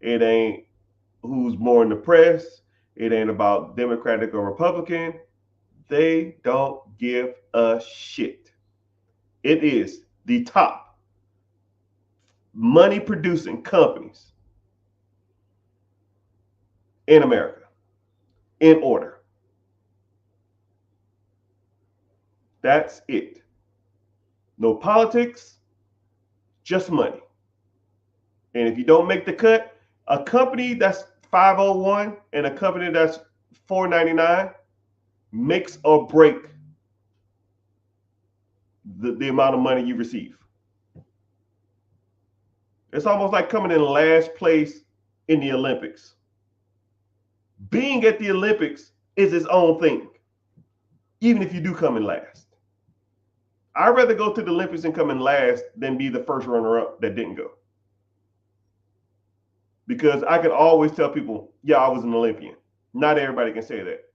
It ain't who's more in the press. It ain't about Democratic or Republican. They don't give a shit. It is the top money producing companies in America in order. That's it. No politics, just money. And if you don't make the cut, a company that's 501 and a company that's 499 makes or break the amount of money you receive. It's almost like coming in last place in the Olympics. Being at the Olympics is its own thing, even if you do come in last. I'd rather go to the Olympics and come in last than be the first runner-up that didn't go. Because I can always tell people, yeah, I was an Olympian. Not everybody can say that.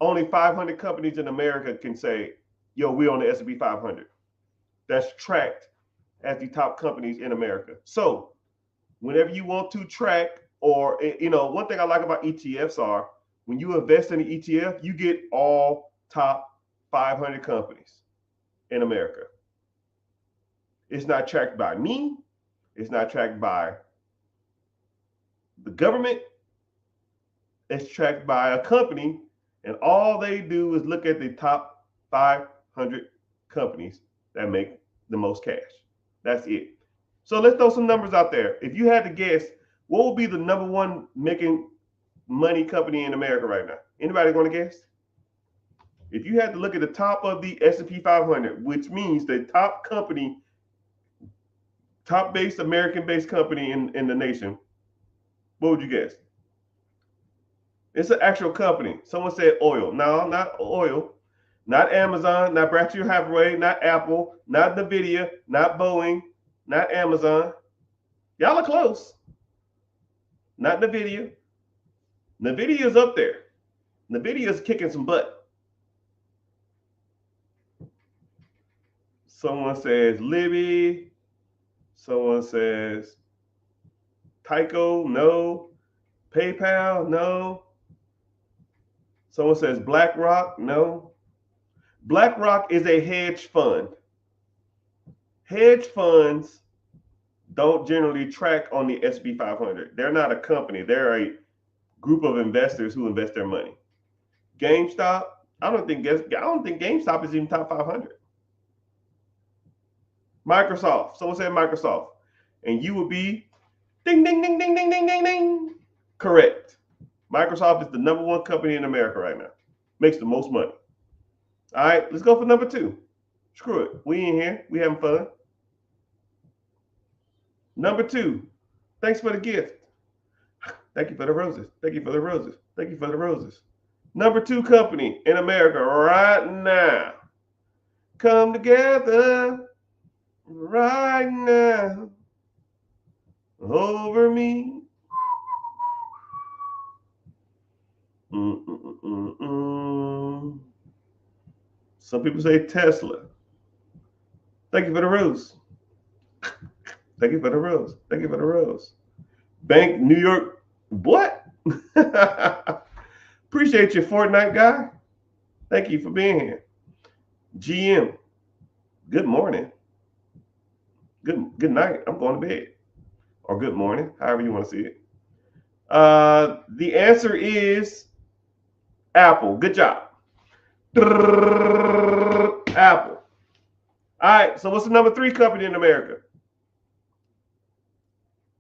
Only 500 companies in America can say, yo, we're on the S&P 500. That's tracked as the top companies in America. So whenever you want to track, or, one thing I like about ETFs are when you invest in an ETF, you get all top 500 companies in America. It's not tracked by me. It's not tracked by the government. It's tracked by a company, and all they do is look at the top 500 companies that make the most cash. That's it. So let's throw some numbers out there. If you had to guess, what would be the number one making money company in America right now? Anybody want to guess? If you had to look at the top of the S&P 500, which means the top company, top-based American-based company in the nation, what would you guess? It's an actual company. Someone said oil. No, not oil. Not Amazon, not Berkshire Hathaway, not Apple, not NVIDIA, not Boeing, not Amazon. Y'all are close. Not NVIDIA. NVIDIA is up there. NVIDIA is kicking some butt. Someone says Libby. Someone says Tyco, no. PayPal, no. Someone says BlackRock, no. BlackRock is a hedge fund. Hedge funds don't generally track on the S&P 500. They're not a company. They're a group of investors who invest their money. GameStop, I don't think GameStop is even top 500. Microsoft, someone said Microsoft, and you would be ding, ding, ding, ding, ding, ding, ding, ding. Correct. Microsoft is the number one company in America right now. Makes the most money. All right, let's go for number two. Screw it. We in here. We having fun. Number 2, thanks for the gift. Thank you for the roses. Thank you for the roses. Thank you for the roses. Number 2 company in America right now. Come together right now over me. Some people say Tesla. Thank you for the rose. Thank you for the rose. Thank you for the rose. Bank New York. What? Appreciate you, Fortnite guy. Thank you for being here. GM. Good morning. Good night. I'm going to bed. Or good morning, however you want to see it. The answer is Apple. Good job. Apple. All right, so what's the number 3 company in America?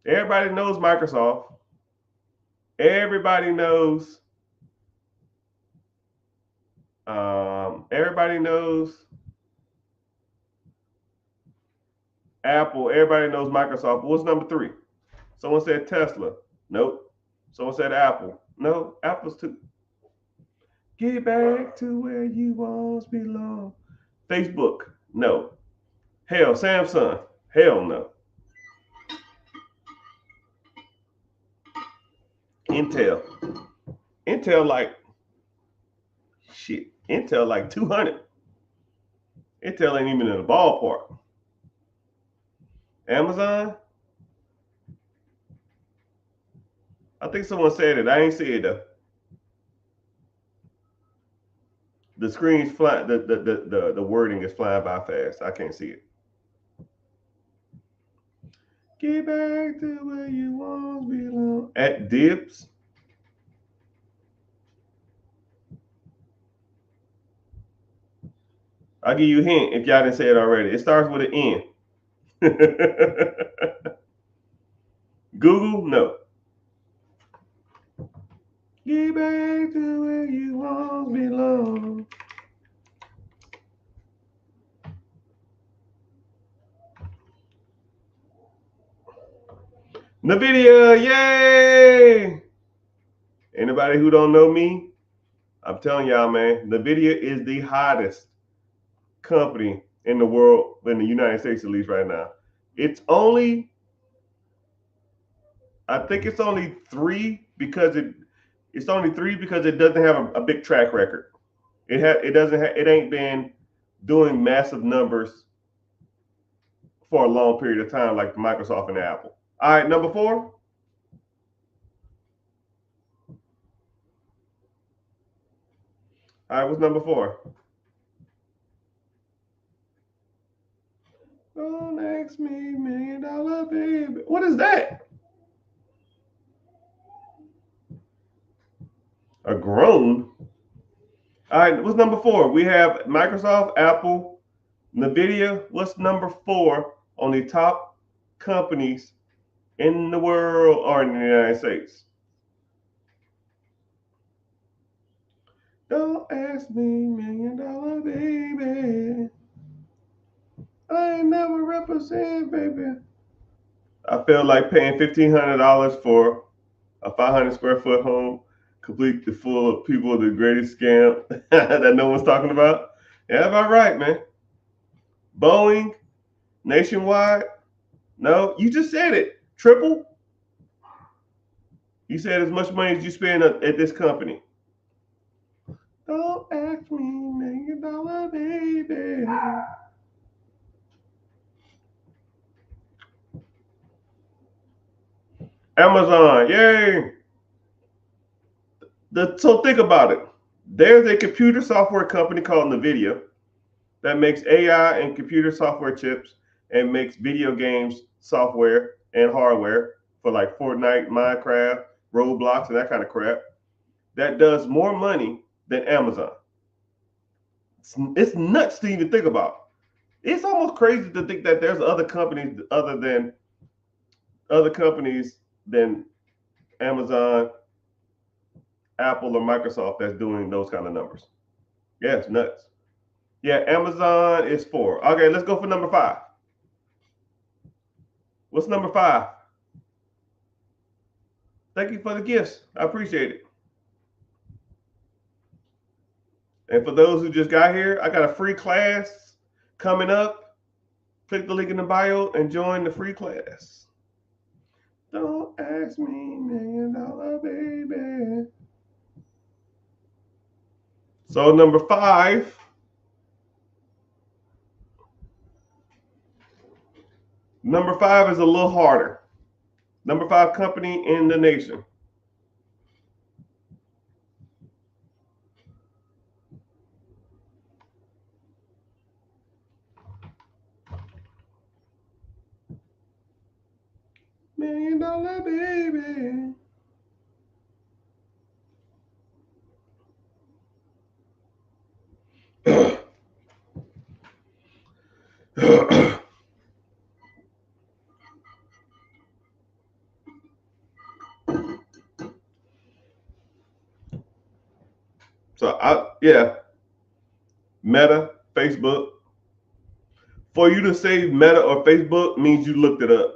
Everybody knows Microsoft. Everybody knows. Everybody knows Apple. Everybody knows Microsoft. What's number 3? Someone said Tesla. Nope. Someone said Apple. No, Apple's 2. Get back to where you once belong. Facebook. No. Hell, Samsung. Hell no. Intel. Intel like shit. Intel like 200. Intel ain't even in the ballpark. Amazon. I think someone said it. I ain't see it though. The screen's flying. The wording is flying by fast. I can't see it. Get back to where you once belong. At Dibs. I'll give you a hint if y'all didn't say it already. It starts with an N. Google? No. Get back to where you once belong. NVIDIA, yay! Anybody who don't know me, I'm telling y'all, man, NVIDIA is the hottest company in the world, in the United States at least right now. It's only, I think it's only 3 because it doesn't have a big track record. It ain't been doing massive numbers for a long period of time like Microsoft and Apple. All right, number 4. All right, what's number 4? Don't ask me, $1 million baby. What is that? A groan? All right, what's number 4? We have Microsoft, Apple, NVIDIA. What's number 4 on the top companies in the world or in the United States? Don't ask me, $1 million baby. I ain't never represent, baby. I feel like paying $1,500 for a 500 square foot home, complete the full of people, the greatest scam that no one's talking about. Yeah, about right, man. Boeing, Nationwide. No, you just said it. Triple. You said as much money as you spend at this company. Don't ask me, $1 million baby. Amazon, yay! So think about it. There's a computer software company called NVIDIA that makes AI and computer software chips and makes video games software and hardware for like Fortnite, Minecraft, Roblox, and that kind of crap. That does more money than Amazon. It's nuts to even think about. It's almost crazy to think that there's other companies than Amazon, Apple, or Microsoft that's doing those kind of numbers. Yeah, it's nuts. Yeah, Amazon is 4. Okay, let's go for number 5. What's number 5? Thank you for the gifts. I appreciate it. And for those who just got here, I got a free class coming up. Click the link in the bio and join the free class. Don't ask me, $1 million baby. So number 5. Number 5 is a little harder. Number 5 company in the nation. $1 million baby. Meta, Facebook. For you to say Meta or Facebook means you looked it up.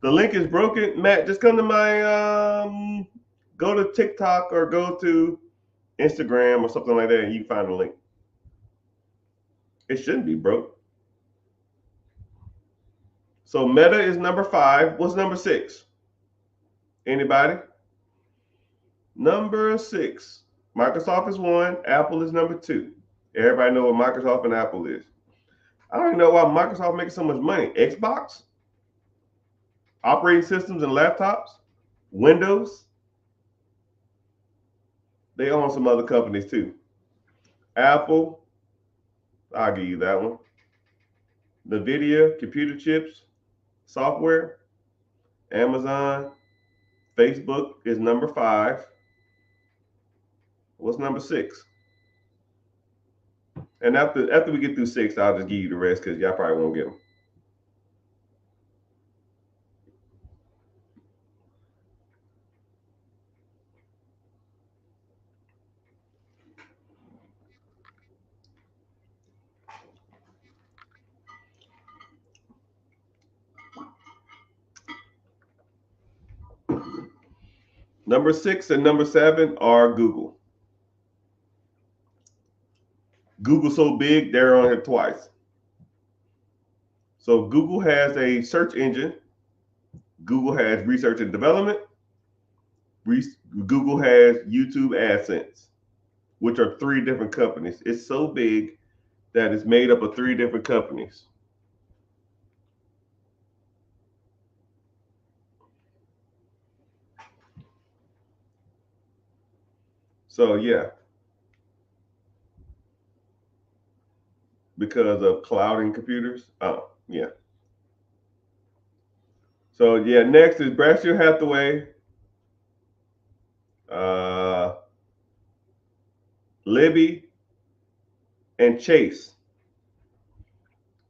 The link is broken. Matt, just come to my go to TikTok or go to Instagram or something like that and you can find the link. It shouldn't be broke. So Meta is number 5. What's number 6? Anybody? Number 6. Microsoft is 1. Apple is number 2. Everybody know what Microsoft and Apple is. I don't even know why Microsoft makes so much money. Xbox? Operating systems and laptops? Windows? They own some other companies too. Apple, I'll give you that one. NVIDIA, computer chips, software. Amazon, Facebook is number 5. What's number 6? And after we get through 6, I'll just give you the rest because y'all probably won't get them. Number 6 and number 7 are Google. Google's so big, they're on here twice. So Google has a search engine. Google has research and development. Google has YouTube AdSense, which are 3 different companies. It's so big that it's made up of 3 different companies. So yeah, because of clouding computers. Oh yeah. So yeah, next is Berkshire Hathaway, Libby, and Chase.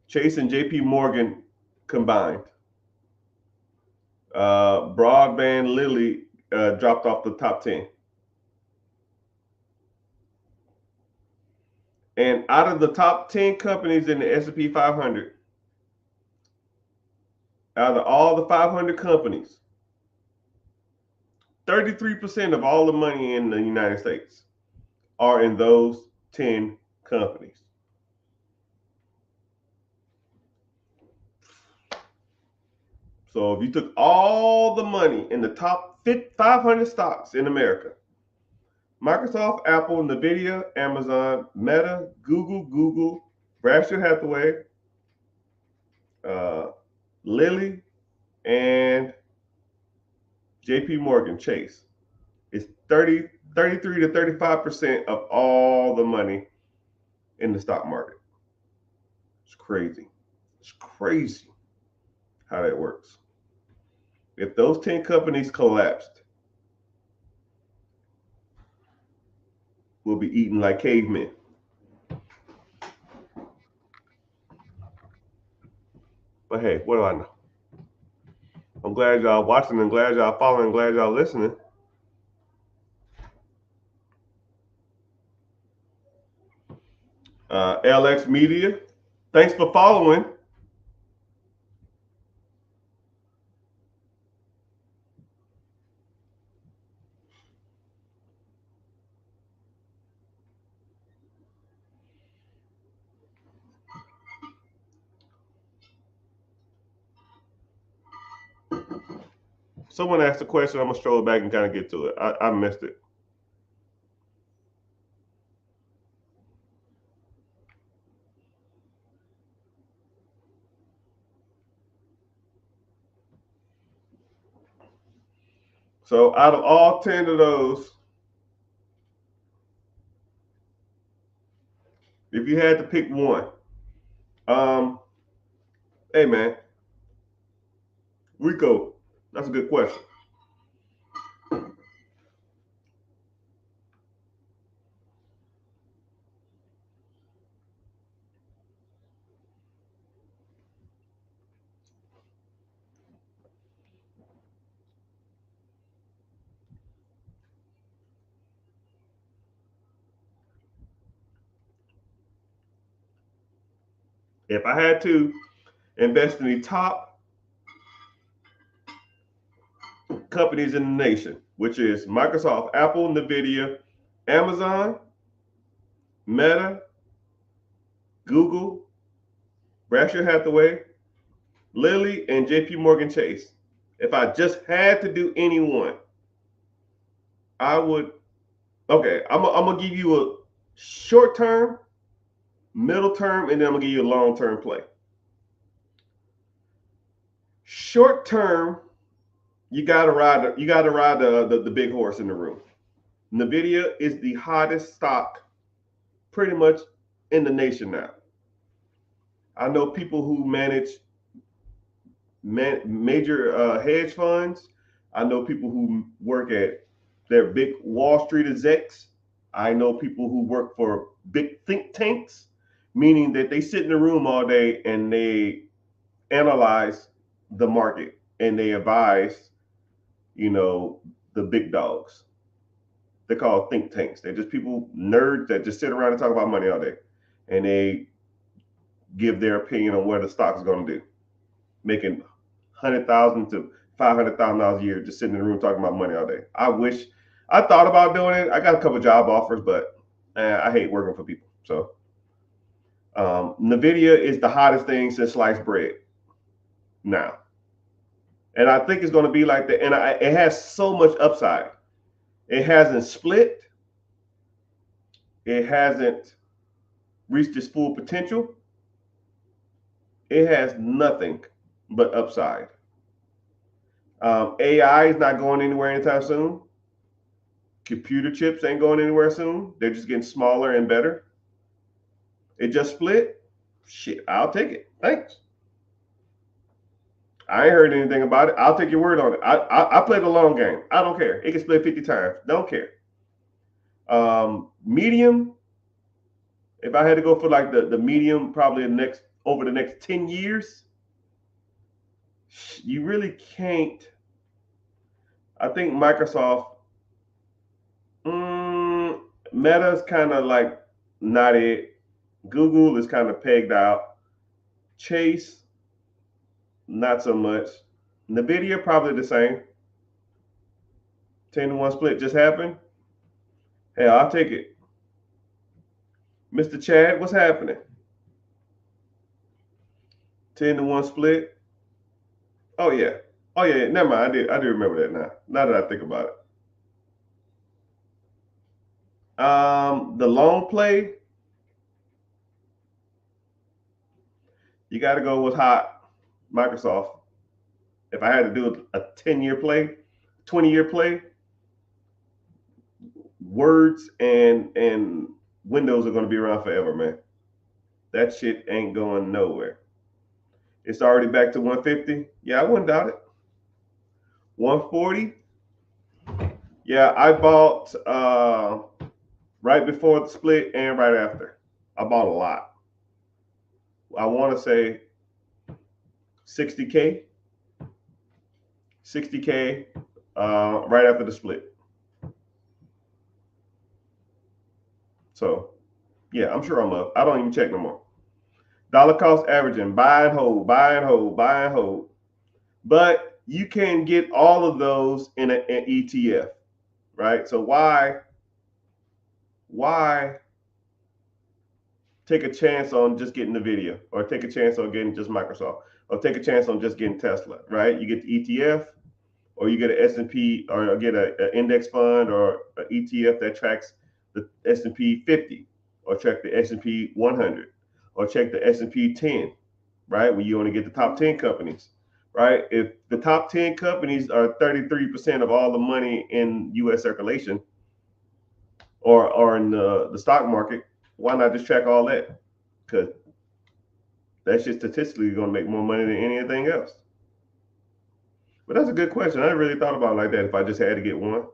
Chase and JP Morgan combined. Broadband Lilly dropped off the top 10. And out of the top 10 companies in the S&P 500, out of all the 500 companies, 33% of all the money in the United States are in those 10 companies. So if you took all the money in the top 500 stocks in America, Microsoft, Apple, NVIDIA, Amazon, Meta, Google, Berkshire Hathaway, Lilly, and JP Morgan Chase. It's 33 to 35% of all the money in the stock market. It's crazy. It's crazy how that works. If those 10 companies collapsed, we'll be eating like cavemen. But hey, what do I know? I'm glad y'all watching and glad y'all following and glad y'all listening. LX Media, thanks for following. Someone asked a question. I'm gonna stroll back and kind of get to it. I missed it. So out of all 10 of those, if you had to pick one, um, hey man, Rico, that's a good question. If I had to invest in the top companies in the nation, which is Microsoft, Apple, Nvidia, Amazon, Meta, Google, Berkshire Hathaway, Lilly, and JP Morgan Chase. If I just had to do any one, I would. Okay, I'm gonna give you a short term, middle term, and then I'm gonna give you a long term play. Short term, you gotta ride the big horse in the room. Nvidia is the hottest stock pretty much in the nation now. I know people who manage major hedge funds. I know people who work at their big Wall Street execs. I know people who work for big think tanks, meaning that they sit in the room all day and they analyze the market and they advise, you know, the big dogs. They're called think tanks. They're just people, nerds that just sit around and talk about money all day. And they give their opinion on where the stock is going to do, making $100,000 to $500,000 a year just sitting in the room talking about money all day. I wish I thought about doing it. I got a couple job offers, but I hate working for people. So Nvidia is the hottest thing since sliced bread now, and I think it's going to be like that. And it has so much upside. It hasn't split. It hasn't reached its full potential. It has nothing but upside. AI is not going anywhere anytime soon. Computer chips ain't going anywhere soon. They're just getting smaller and better. It just split. Shit, I'll take it. Thanks. I ain't heard anything about it. I'll take your word on it. I play the long game. I don't care. It can split 50 times. Don't care. Medium. If I had to go for like the medium, probably over the next 10 years, you really can't. I think Microsoft, Meta's kind of like not it. Google is kind of pegged out. Chase, not so much. Nvidia, probably the same. 10-1 split just happened. Hey, I'll take it. Mr. Chad, what's happening? 10-1 split. Oh yeah. Oh yeah. Never mind. I do remember that now. Now that I think about it. The long play, you got to go with hot Microsoft. If I had to do a 10-year play, 20-year play, words and Windows are going to be around forever, man. That shit ain't going nowhere. It's already back to 150. Yeah, I wouldn't doubt it. 140. Yeah, I bought right before the split and right after. I bought a lot. I want to say 60K, 60K right after the split. So yeah, I'm sure I'm up. I don't even check no more. Dollar cost averaging, buy and hold, buy and hold, buy and hold. But you can get all of those in an ETF, right? So why take a chance on just getting Nvidia, or take a chance on getting just Microsoft, or take a chance on just getting Tesla, right? You get the ETF, or you get an S&P, or get an index fund or an ETF that tracks the S&P 50, or track the S&P 100, or check the S&P 10, right? Where you only get the top 10 companies, right? If the top 10 companies are 33% of all the money in U.S. circulation, or in the stock market, why not just track all that? Because that's just statistically going to make more money than anything else. But that's a good question. I never really thought about it like that. If I just had to get one,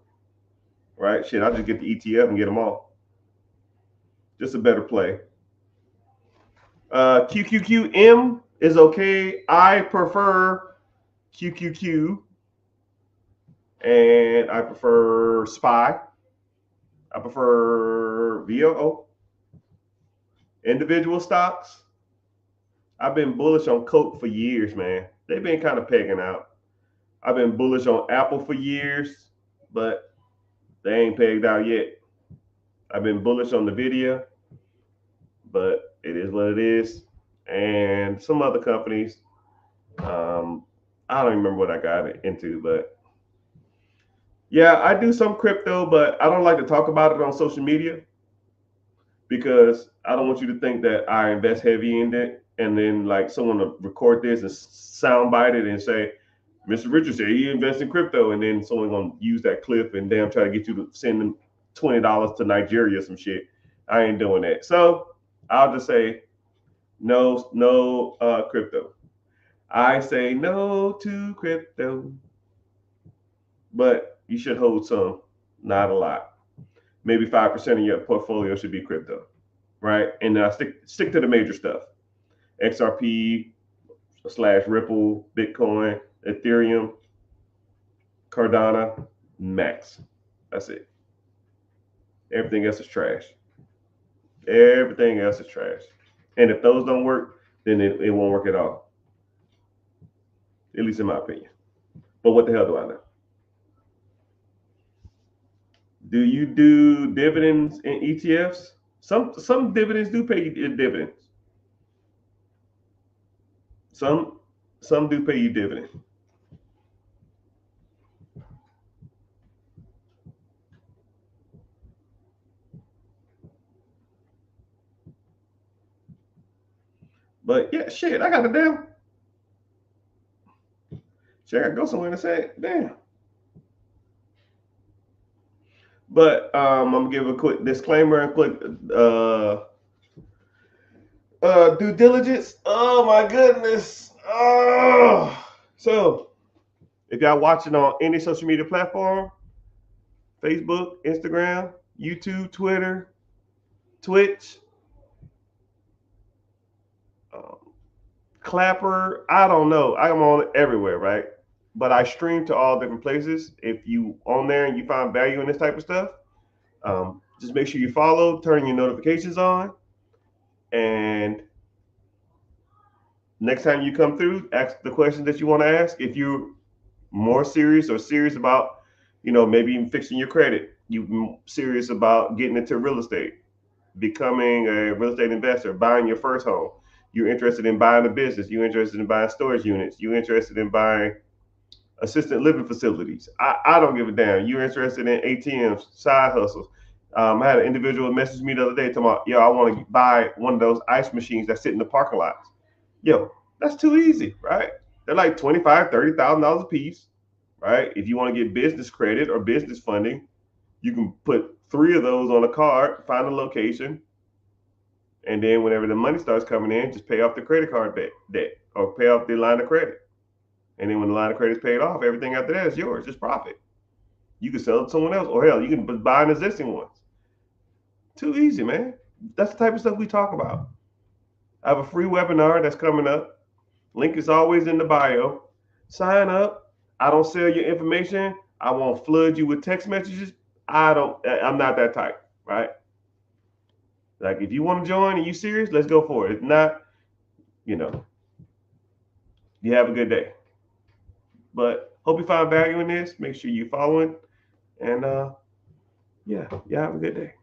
right? Shit, I'll just get the ETF and get them all. Just a better play. QQQM is okay. I prefer QQQ, and I prefer SPY. I prefer VOO. Individual stocks. I've been bullish on Coke for years, man. They've been kind of pegging out. I've been bullish on Apple for years, but they ain't pegged out yet. I've been bullish on NVIDIA, but it is what it is. And some other companies, I don't remember what I got into, but yeah, I do some crypto, but I don't like to talk about it on social media because I don't want you to think that I invest heavy in it, and then like someone will record this and soundbite it and say, Mr. Richard said he invests in crypto, and then someone gonna use that clip and damn try to get you to send them $20 to Nigeria or some shit. I ain't doing that. So I'll just say no crypto. I say no to crypto, but you should hold some, not a lot. Maybe 5% of your portfolio should be crypto, right? And then I stick to the major stuff: XRP / Ripple, Bitcoin, Ethereum, Cardano, Max. That's it. Everything else is trash. Everything else is trash. And if those don't work, then it won't work at all. At least in my opinion. But what the hell do I know? Do you do dividends in ETFs? Some dividends do pay you dividends. Some do pay you dividends. But yeah, shit, I got a damn. Shit, I gotta go somewhere in a sec. Damn. But I'm gonna give a quick disclaimer and quick due diligence. Oh my goodness. Oh. So if y'all watching on any social media platform, Facebook, Instagram, YouTube, Twitter, Twitch, um, Clapper, I don't know. I'm on everywhere, right? But I stream to all different places. If you on there and you find value in this type of stuff, just make sure you follow, turn your notifications on, and next time you come through, ask the questions that you want to ask. If you're more serious or serious about, maybe even fixing your credit, you serious about getting into real estate, becoming a real estate investor, buying your first home, you're interested in buying a business, you're interested in buying storage units, you're interested in buying assisted living facilities. I don't give a damn. You're interested in ATMs, side hustles. I had an individual message me the other day talking about, yo, I want to buy one of those ice machines that sit in the parking lots. Yo, that's too easy, right? They're like $25,000, $30,000 a piece, right? If you want to get business credit or business funding, you can put 3 of those on a card, find a location, and then whenever the money starts coming in, just pay off the credit card debt or pay off the line of credit. And then when the line of credit is paid off, everything after that is yours. It's profit. You can sell it to someone else, or hell, you can buy an existing ones. Too easy, man. That's the type of stuff we talk about. I have a free webinar that's coming up. Link is always in the bio. Sign up. I don't sell your information. I won't flood you with text messages. I'm not that type, right? Like if you want to join and you serious, let's go for it. If not, you have a good day. But hope you find value in this. Make sure you following. And yeah, have a good day.